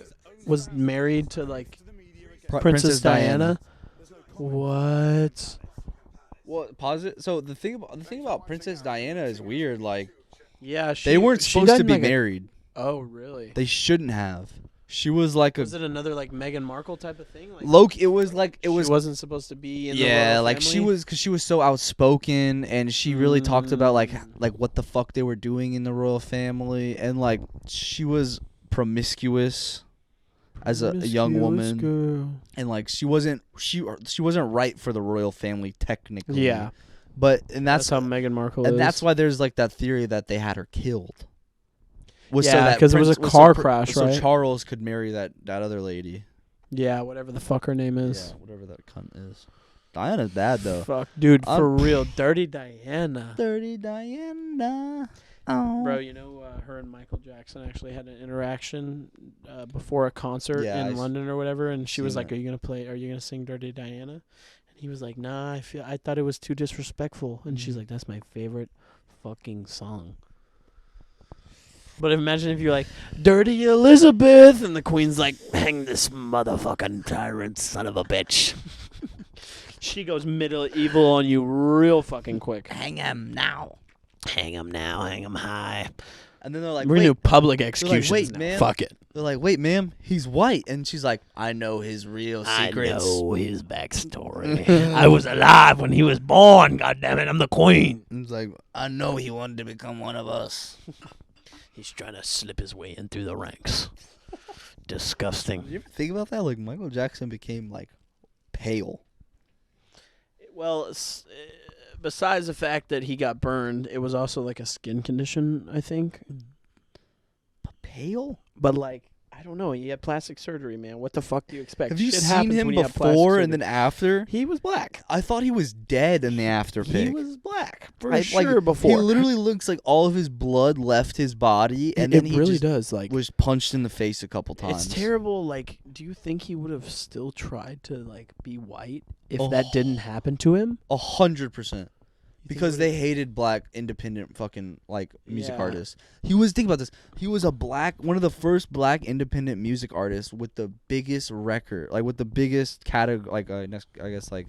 Speaker 4: was married to like
Speaker 2: To the media again.
Speaker 4: Princess Diana? What?
Speaker 3: Well, pause it. So the thing about Princess Diana is weird. Like
Speaker 4: Yeah,
Speaker 3: they weren't
Speaker 4: she
Speaker 3: supposed to
Speaker 4: died
Speaker 3: be
Speaker 4: like a-
Speaker 3: married.
Speaker 4: Oh, really?
Speaker 3: They shouldn't have. She was like a
Speaker 4: Was it another like Meghan Markle type of thing? Like
Speaker 3: Loki. It was like it
Speaker 4: she
Speaker 3: was.
Speaker 4: wasn't supposed to be in the
Speaker 3: Yeah,
Speaker 4: royal
Speaker 3: like she
Speaker 4: family?
Speaker 3: was, cause she was so outspoken, and she really talked about like what the fuck they were doing in the royal family, and like she was promiscuous as a young
Speaker 4: Promiscuous
Speaker 3: woman,
Speaker 4: girl.
Speaker 3: and like she wasn't right for the royal family technically.
Speaker 4: Yeah,
Speaker 3: but
Speaker 4: that's how Meghan Markle
Speaker 3: and
Speaker 4: is.
Speaker 3: that's why there's like that theory that they had her killed. Was
Speaker 4: Yeah, 'cause it was a car crash,
Speaker 3: so
Speaker 4: right?
Speaker 3: Charles could marry that other lady.
Speaker 4: Yeah, whatever the fuck her name is.
Speaker 3: Yeah, whatever that cunt is. Diana's bad though.
Speaker 4: Fuck, dude,
Speaker 3: I'm-
Speaker 4: for real, Dirty Diana.
Speaker 3: Dirty Diana. Oh.
Speaker 4: Bro, you know, her and Michael Jackson actually had an interaction before a concert
Speaker 3: Yeah,
Speaker 4: in London or whatever, and she was
Speaker 3: seen
Speaker 4: like,
Speaker 3: that.
Speaker 4: Are you gonna sing Dirty Diana?" And he was like, "Nah, I thought it was too disrespectful." And she's like, "That's my favorite fucking song." But imagine if you're like, "Dirty Elizabeth," and the queen's like, "Hang this motherfucking tyrant son of a bitch." She goes medieval on you real fucking quick.
Speaker 3: Hang him now.
Speaker 4: Hang him now, hang him high.
Speaker 3: And then they're like,
Speaker 4: We're gonna do
Speaker 3: wait.
Speaker 4: public
Speaker 3: They're
Speaker 4: executions
Speaker 3: like, wait,
Speaker 4: now.
Speaker 3: man.
Speaker 4: Fuck it.
Speaker 3: They're like, wait, ma'am, he's white. And she's like, I know his real secrets.
Speaker 4: I know his backstory. I was alive when he was born. God damn it, I'm the queen.
Speaker 3: And he's like, I know he wanted to become one of us.
Speaker 4: He's trying to slip his way in through the ranks. Disgusting.
Speaker 3: You ever think about that? Like, Michael Jackson became, like, pale.
Speaker 4: Well, besides the fact that he got burned, it was also like a skin condition, I think.
Speaker 3: Pale?
Speaker 4: But like, I don't know. He had plastic surgery, man. What the fuck do you expect?
Speaker 3: Have you
Speaker 4: Shit
Speaker 3: seen
Speaker 4: happens
Speaker 3: him
Speaker 4: when you have plastic
Speaker 3: before and
Speaker 4: surgery.
Speaker 3: then after?
Speaker 4: He was black.
Speaker 3: I thought he was dead in the after pic.
Speaker 4: He was black for
Speaker 3: I-
Speaker 4: sure
Speaker 3: like,
Speaker 4: before.
Speaker 3: He literally looks like all of his blood left his body, and
Speaker 4: it
Speaker 3: then he
Speaker 4: really
Speaker 3: just
Speaker 4: does. Like,
Speaker 3: was punched in the face a couple times.
Speaker 4: it's terrible. Like, do you think he would have still tried to like be white if
Speaker 3: Oh.
Speaker 4: that didn't happen to him?
Speaker 3: 100%. Because
Speaker 4: he
Speaker 3: they hated black independent fucking like music
Speaker 4: Yeah.
Speaker 3: artists. Think about this. He was one of the first black independent music artists with the biggest record, like with the biggest category, like I guess like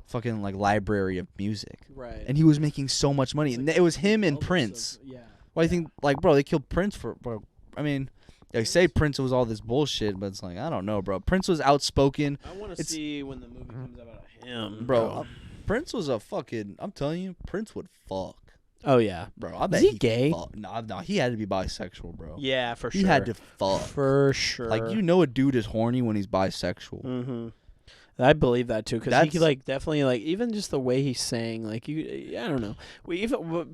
Speaker 3: fucking like library of music.
Speaker 4: Right.
Speaker 3: And he was making so much money. And it was him and Prince.
Speaker 4: Yeah.
Speaker 3: Well, I think like bro, they killed Prince for bro. I mean, they say Prince was all this bullshit, but it's like I don't know, bro. Prince was outspoken.
Speaker 4: I want to
Speaker 3: It's-
Speaker 4: see when the movie comes out about him,
Speaker 3: Bro, Prince was a fucking. I'm telling you, Prince would fuck,
Speaker 4: Oh yeah.
Speaker 3: bro. I bet
Speaker 4: he gay?
Speaker 3: Fuck. No, he had to be bisexual, bro.
Speaker 4: Yeah, for sure.
Speaker 3: He had to fuck.
Speaker 4: For sure.
Speaker 3: Like you know, a dude is horny when he's bisexual.
Speaker 4: Mm-hmm. I believe that too, because he
Speaker 3: That's-
Speaker 4: could like definitely like even just the way he sang, like you, I don't know.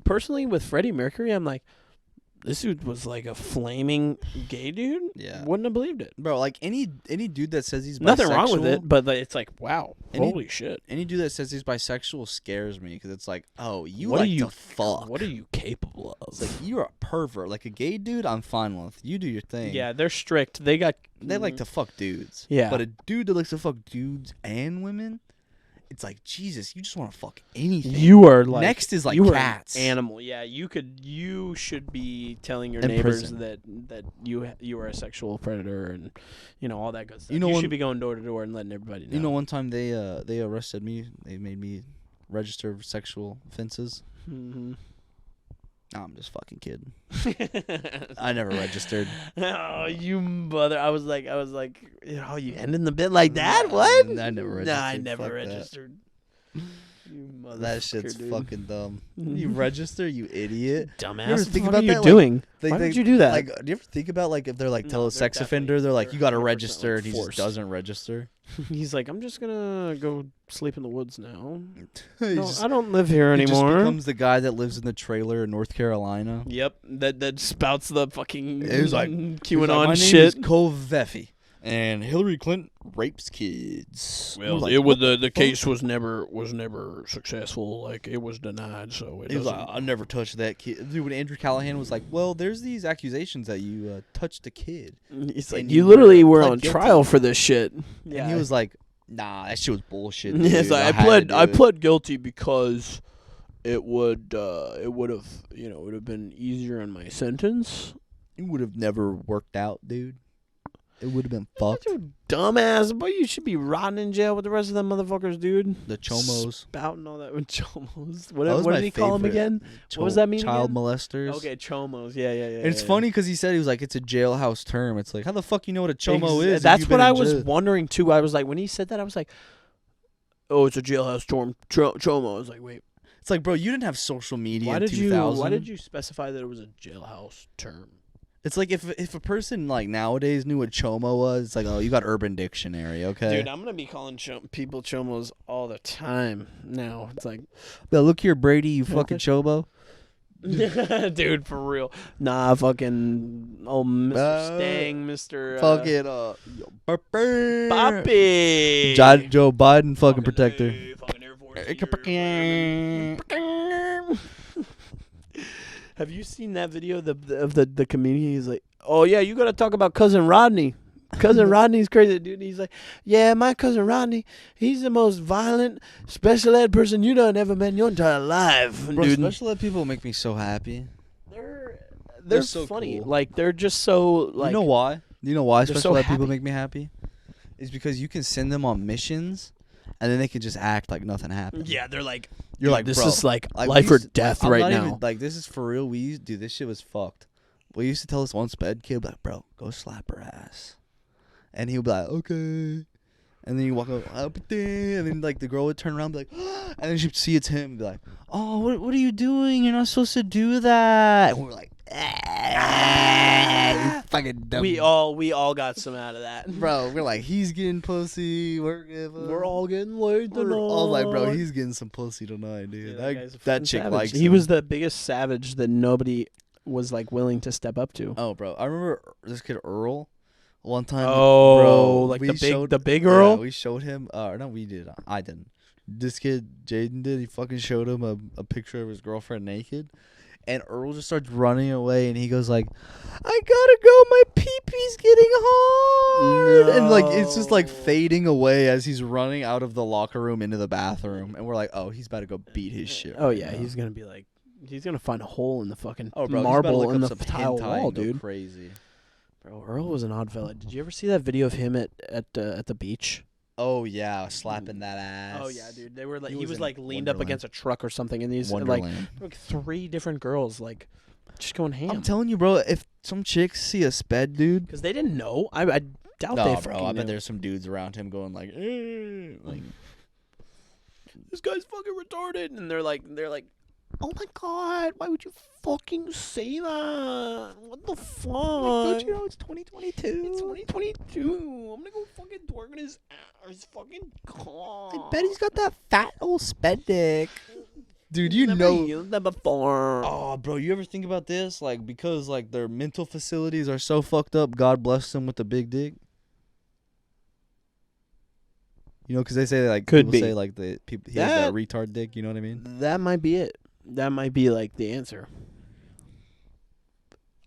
Speaker 4: Personally with Freddie Mercury, I'm like, this dude was like a flaming gay dude.
Speaker 3: Yeah.
Speaker 4: Wouldn't have believed it.
Speaker 3: Bro, like any dude that says he's bisexual,
Speaker 4: Nothing wrong with it, but like, it's like, wow,
Speaker 3: Any-
Speaker 4: holy shit.
Speaker 3: Any dude that says he's bisexual scares me because it's like, oh, you
Speaker 4: What are
Speaker 3: like
Speaker 4: you-
Speaker 3: to fuck.
Speaker 4: What are you capable
Speaker 3: It's
Speaker 4: of?
Speaker 3: like you're a pervert. Like a gay dude, I'm fine with. You do your thing.
Speaker 4: Yeah, they're strict. They got.
Speaker 3: They like to fuck dudes.
Speaker 4: Yeah.
Speaker 3: But a dude that likes to fuck dudes and women, it's like Jesus. You just want to fuck anything.
Speaker 4: You are like
Speaker 3: Next is like
Speaker 4: you
Speaker 3: cats.
Speaker 4: Are an animal. Yeah, you should be telling your
Speaker 3: In
Speaker 4: neighbors
Speaker 3: prison.
Speaker 4: that you are a sexual predator and all that good stuff.
Speaker 3: You know
Speaker 4: you
Speaker 3: when-
Speaker 4: should be going door to door and letting everybody know.
Speaker 3: You know, one time they arrested me. They made me register for sexual offenses.
Speaker 4: Mhm.
Speaker 3: Nah, I'm just fucking kidding. I never registered.
Speaker 4: Oh, you mother! I was like, you ending the bit like that? What?
Speaker 3: I never
Speaker 4: Nah, I
Speaker 3: registered.
Speaker 4: never
Speaker 3: Fuck that.
Speaker 4: registered. You mother.
Speaker 3: That shit's fucking dumb. You register, you idiot.
Speaker 4: dumbass.
Speaker 3: You ever
Speaker 4: What
Speaker 3: think
Speaker 4: the fuck
Speaker 3: about
Speaker 4: are you
Speaker 3: that? Like,
Speaker 4: doing?
Speaker 3: They-
Speaker 4: Why
Speaker 3: they-
Speaker 4: did you do that?
Speaker 3: Like, do you ever think about like if they're like
Speaker 4: No,
Speaker 3: tell a
Speaker 4: they're
Speaker 3: sex
Speaker 4: definitely-
Speaker 3: offender, they're like,
Speaker 4: they're
Speaker 3: you got to
Speaker 4: 100%
Speaker 3: register, and he just
Speaker 4: forced.
Speaker 3: doesn't register.
Speaker 4: He's like, I'm just gonna go sleep in the woods now.
Speaker 3: He
Speaker 4: No,
Speaker 3: just-
Speaker 4: I don't live here
Speaker 3: he just
Speaker 4: anymore.
Speaker 3: becomes the guy that lives in the trailer in North Carolina.
Speaker 4: Yep, that spouts the fucking
Speaker 3: It was like-
Speaker 4: QAnon
Speaker 3: my
Speaker 4: shit.
Speaker 3: name is Koveffi, and Hillary Clinton rapes kids.
Speaker 4: Well,
Speaker 3: We're like,
Speaker 4: it was
Speaker 3: what
Speaker 4: the
Speaker 3: fuck?
Speaker 4: case was never successful. Like it was denied, so it
Speaker 3: He was
Speaker 4: doesn't.
Speaker 3: like, I never touched that kid. Dude, when Andrew Callahan was like, well, there's these accusations that you touched a kid.
Speaker 4: He's like,
Speaker 3: and
Speaker 4: you
Speaker 3: you
Speaker 4: literally were
Speaker 3: pled
Speaker 4: on
Speaker 3: guilty."
Speaker 4: trial for this shit.
Speaker 3: And he was like, nah, that shit was bullshit. Dude.
Speaker 4: Yes, I
Speaker 3: had to
Speaker 4: pled.
Speaker 3: do
Speaker 4: I
Speaker 3: it."
Speaker 4: pled guilty because it would have, it would have been easier in my sentence.
Speaker 3: It would have never worked out, dude. It would have been fucked.
Speaker 4: You dumbass, boy, you should be rotting in jail with the rest of them motherfuckers, dude.
Speaker 3: The chomos.
Speaker 4: Spouting all that with chomos.
Speaker 3: That
Speaker 4: What
Speaker 3: was
Speaker 4: did
Speaker 3: my
Speaker 4: he call them
Speaker 3: favorite.
Speaker 4: again? What was that mean
Speaker 3: Child
Speaker 4: again?
Speaker 3: molesters.
Speaker 4: Okay, chomos. Yeah.
Speaker 3: And it's funny because he said he was like, it's a jailhouse term. It's like, how the fuck you know what a chomo
Speaker 4: Ex-
Speaker 3: is? if
Speaker 4: That's
Speaker 3: you've
Speaker 4: what
Speaker 3: been
Speaker 4: I
Speaker 3: in
Speaker 4: was
Speaker 3: jail?
Speaker 4: wondering too. I was like, when he said that, I was like, oh, it's a jailhouse term. Chomo. I was like, wait,
Speaker 3: It's like, bro, you didn't have social media
Speaker 4: why
Speaker 3: in
Speaker 4: did
Speaker 3: 2000.
Speaker 4: Why did you specify that it was a jailhouse term?
Speaker 3: It's like if a person like nowadays knew what chomo was, it's like, oh, you got Urban Dictionary, okay?
Speaker 4: Dude, I'm gonna be calling people chomos all the time now. It's like,
Speaker 3: Yo, look here, Brady, you fucking chomo.
Speaker 4: dude, for real. Nah, fucking old Mr. Stang, Mr.
Speaker 3: Fucking
Speaker 4: Poppy.
Speaker 3: Joe Biden, fucking protector.
Speaker 4: Fucking Air Force Have you seen that video of the comedian? He's like, oh yeah, you gotta talk about cousin Rodney. Cousin Rodney's crazy, dude. He's like, yeah, my cousin Rodney, he's the most violent special ed person you done ever met in your entire life,
Speaker 3: Bro,
Speaker 4: dude.
Speaker 3: special ed people make me so happy.
Speaker 4: They're
Speaker 3: so
Speaker 4: funny.
Speaker 3: cool.
Speaker 4: Like they're just so like.
Speaker 3: You know why? You know why
Speaker 4: they're
Speaker 3: special
Speaker 4: so
Speaker 3: ed people
Speaker 4: happy.
Speaker 3: make me happy? Is because you can send them on missions, and then they can just act like nothing happened.
Speaker 4: Yeah, they're like.
Speaker 3: You're like,
Speaker 4: this
Speaker 3: bro,
Speaker 4: is like
Speaker 3: we
Speaker 4: life or
Speaker 3: used-
Speaker 4: death
Speaker 3: I'm
Speaker 4: right
Speaker 3: not
Speaker 4: now.
Speaker 3: Even, like this is for real. Dude, this shit was fucked. We used to tell this one sped kid, like, bro, go slap her ass, and he'll be like, okay, and then you walk up there, and then like the girl would turn around, and be like, and then she'd see it's him, and be like, oh, what are you doing? You're not supposed to do that. And we're like, you fucking dumb.
Speaker 4: We all got some out of that.
Speaker 3: Bro, we're like, he's getting pussy.
Speaker 4: We're all getting laid tonight.
Speaker 3: We're all like, bro, he's getting some pussy tonight, dude.
Speaker 4: Yeah, guy's a
Speaker 3: that
Speaker 4: fucking
Speaker 3: chick
Speaker 4: savage.
Speaker 3: likes
Speaker 4: He
Speaker 3: him.
Speaker 4: was the biggest savage that nobody was like willing to step up to.
Speaker 3: Oh, bro, I remember this kid Earl. One time,
Speaker 4: Oh,
Speaker 3: bro,
Speaker 4: like
Speaker 3: we
Speaker 4: the big-
Speaker 3: showed-
Speaker 4: the big Earl?
Speaker 3: Yeah, we showed him. No, we did. I didn't. This kid, Jaden, did. He fucking showed him a picture of his girlfriend naked, and Earl just starts running away, and he goes like, "I gotta go. My pee-pee's getting hard." And like it's just like fading away as he's running out of the locker room into the bathroom, and we're like, "Oh, he's about to go beat his shit."
Speaker 4: Oh
Speaker 3: right
Speaker 4: yeah,
Speaker 3: now.
Speaker 4: he's gonna be like, he's gonna find a hole in the fucking
Speaker 3: Oh, bro, he's about to
Speaker 4: marble
Speaker 3: look
Speaker 4: in
Speaker 3: up
Speaker 4: the
Speaker 3: some
Speaker 4: tile
Speaker 3: hentai
Speaker 4: wall,
Speaker 3: and go
Speaker 4: dude.
Speaker 3: Crazy.
Speaker 4: Bro, Earl was an odd fella. Did you ever see that video of him at the beach?
Speaker 3: Oh yeah, slapping that ass.
Speaker 4: Oh yeah, dude. They were like,
Speaker 3: He
Speaker 4: he
Speaker 3: was
Speaker 4: was
Speaker 3: in
Speaker 4: like leaned up
Speaker 3: Wonderland.
Speaker 4: against a truck or something, and these like
Speaker 3: Wonderland.
Speaker 4: 3 different girls like just going ham.
Speaker 3: I'm telling you, bro. If some chicks see a sped dude,
Speaker 4: because they didn't know. I doubt they
Speaker 3: no,
Speaker 4: fucking
Speaker 3: bro. I bet
Speaker 4: knew.
Speaker 3: there's some dudes around him going like, like
Speaker 4: This guy's fucking retarded, and they're like, oh my god, why would you fucking say that? What the fuck?
Speaker 3: don't you know it's 2022?
Speaker 4: It's 2022. I'm gonna go fucking twerk in his fucking car.
Speaker 3: I bet he's got that fat old sped dick. Dude, you
Speaker 4: Never
Speaker 3: know.
Speaker 4: used that before.
Speaker 3: Oh, bro, you ever think about this? Like, because like their mental facilities are so fucked up, God bless them with the big dick. You know, because they say like
Speaker 4: Could
Speaker 3: people
Speaker 4: be.
Speaker 3: say like the people he has
Speaker 4: That-
Speaker 3: that retard dick. You know what I mean?
Speaker 4: That might be it. That might be like the answer.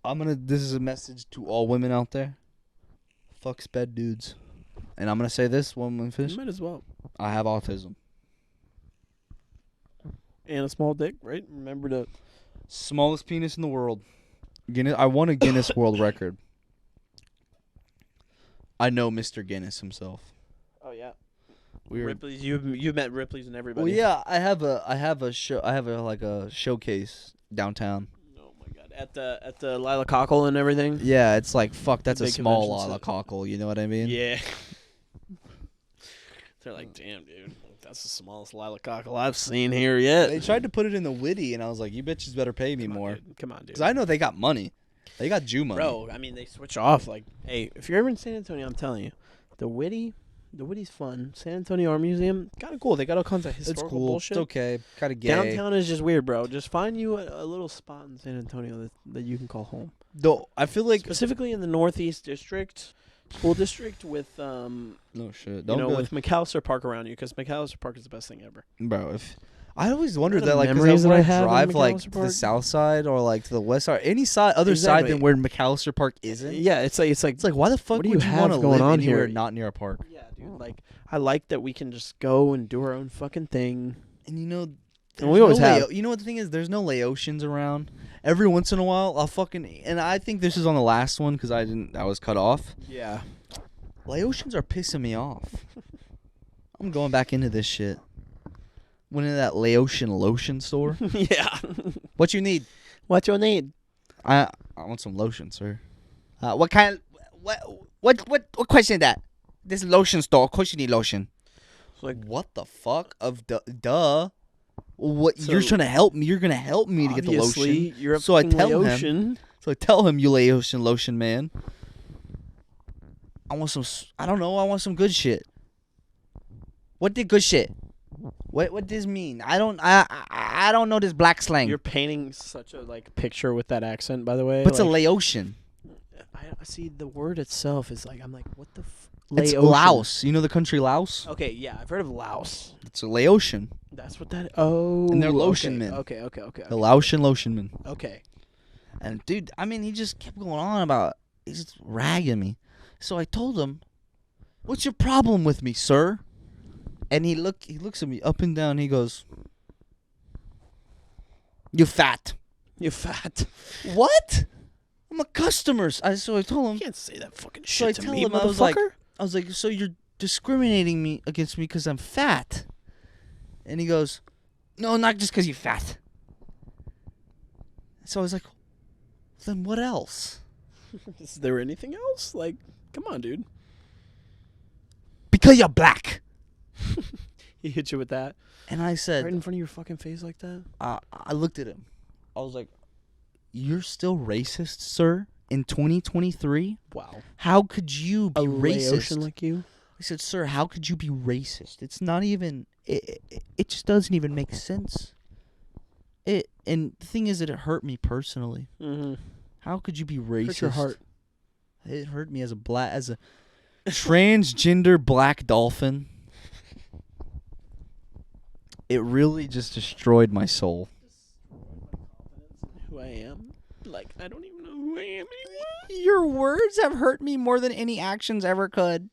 Speaker 3: This is a message to all women out there. Fuck sped dudes. And I'm gonna say this when we finish.
Speaker 4: Might as well.
Speaker 3: I have autism.
Speaker 4: And a small dick, right? Remember to.
Speaker 3: Smallest penis in the world. I won a Guinness World Record. I know Mr. Guinness himself.
Speaker 4: Oh yeah.
Speaker 3: We were.
Speaker 4: Ripley's. You've met Ripley's and everybody.
Speaker 3: Well, yeah, I have a showcase downtown.
Speaker 4: Oh my god. At the Lila Cockle and everything.
Speaker 3: Yeah, it's like fuck. That's a
Speaker 4: Big
Speaker 3: small
Speaker 4: convention
Speaker 3: Lala
Speaker 4: center.
Speaker 3: cockle. You know what I mean?
Speaker 4: Yeah. They're like, damn, dude, that's the smallest Lila Cockle I've seen here yet.
Speaker 3: They tried to put it in the Witty, and I was like, you bitches better pay me
Speaker 4: Come on,
Speaker 3: more,
Speaker 4: dude. Come on, dude.
Speaker 3: because I know they got money. They got Jew money.
Speaker 4: Bro, I mean, they switch off. Like, hey, if you're ever in San Antonio, I'm telling you, the Witty's fun. San Antonio Art Museum, kind of cool. They got all kinds of
Speaker 3: it's
Speaker 4: historical
Speaker 3: cool.
Speaker 4: bullshit.
Speaker 3: It's okay. Kind of gay.
Speaker 4: Downtown is just weird, bro. Just find you a little spot in San Antonio that you can call home.
Speaker 3: Though I feel like
Speaker 4: Specifically in the Northeast District, school district with
Speaker 3: no shit.
Speaker 4: you
Speaker 3: Don't
Speaker 4: know,
Speaker 3: go,
Speaker 4: with McAllister Park around you, because McAllister Park is the best thing ever.
Speaker 3: bro. If I always wondered
Speaker 4: the
Speaker 3: that, like,
Speaker 4: memories
Speaker 3: because
Speaker 4: that
Speaker 3: when
Speaker 4: I
Speaker 3: I
Speaker 4: have in
Speaker 3: drive like
Speaker 4: McAllister
Speaker 3: to
Speaker 4: Park.
Speaker 3: the south side or like to the west side, any side, other side
Speaker 4: Exactly.
Speaker 3: than where McAllister Park isn't.
Speaker 4: Yeah, it's like
Speaker 3: It's like, why the fuck
Speaker 4: What do
Speaker 3: would
Speaker 4: you
Speaker 3: you
Speaker 4: have
Speaker 3: want to
Speaker 4: going
Speaker 3: live
Speaker 4: on
Speaker 3: anywhere
Speaker 4: here?
Speaker 3: not near a park?
Speaker 4: yeah, dude. Like, I like that we can just go and do our own fucking thing.
Speaker 3: And you know,
Speaker 4: And we always have.
Speaker 3: You know what the thing is? There's no Laotians around. Every once in a while, and I think this is on the last one because I was cut off.
Speaker 4: Yeah.
Speaker 3: Laotians are pissing me off. I'm going back into this shit. Went into that Laotian lotion store.
Speaker 4: Yeah.
Speaker 3: What you need?
Speaker 4: What's your need?
Speaker 3: I want some lotion, sir. What kind? What question is that? This lotion store. Of course you need lotion.
Speaker 4: It's like,
Speaker 3: What the fuck? Duh. What
Speaker 4: So,
Speaker 3: you're trying to help me? You're gonna help me to get the
Speaker 4: obviously,
Speaker 3: lotion.
Speaker 4: You're a
Speaker 3: So I
Speaker 4: fucking
Speaker 3: tell him.
Speaker 4: Laotian.
Speaker 3: So I tell him, you Laotian lotion man. I want some. I don't know. I want some good shit. What did good shit? What does mean? I don't know this black slang.
Speaker 4: You're painting such a like picture with that accent, by the way.
Speaker 3: but it's a
Speaker 4: like,
Speaker 3: Laotian.
Speaker 4: I see the word itself is like, I'm like, what the
Speaker 3: It's
Speaker 4: Laotian.
Speaker 3: Laos. You know the country Laos?
Speaker 4: Okay, yeah, I've heard of Laos.
Speaker 3: It's a Laotian.
Speaker 4: That's what that. Oh,
Speaker 3: And they're
Speaker 4: okay,
Speaker 3: lotion men.
Speaker 4: Okay.
Speaker 3: The Laotian lotion man.
Speaker 4: Okay.
Speaker 3: And dude, I mean, he just kept going on about. He's just ragging me. So I told him, "What's your problem with me, sir?" And he looks at me up and down. He goes, "You fat."
Speaker 4: You fat.
Speaker 3: What? I'm a customer. So I told him.
Speaker 4: You can't say that fucking
Speaker 3: So I
Speaker 4: shit to
Speaker 3: tell
Speaker 4: me,
Speaker 3: him, I was like,
Speaker 4: motherfucker.
Speaker 3: so you're discriminating me against me because I'm fat? And he goes, "No, not just because you're fat." So I was like, then what else?
Speaker 4: Is there anything else? Like, come on, dude.
Speaker 3: Because you're black.
Speaker 4: He hit you with that
Speaker 3: And I said,
Speaker 4: right in front of your fucking face like that.
Speaker 3: I looked at him. I was like, "You're still racist, sir? In 2023?
Speaker 4: Wow.
Speaker 3: How could you be
Speaker 4: A
Speaker 3: racist?"
Speaker 4: Laotian like you.
Speaker 3: I said, "Sir, how could you be racist? It's not even. It just doesn't even make sense." And the thing is that it hurt me personally.
Speaker 4: Mm-hmm.
Speaker 3: How could you be racist?
Speaker 4: Hurt your heart.
Speaker 3: It hurt me as a transgender black dolphin. It really just destroyed my soul.
Speaker 4: Who I am. Like, I don't even know who I am anymore.
Speaker 3: Your words have hurt me more than any actions ever could.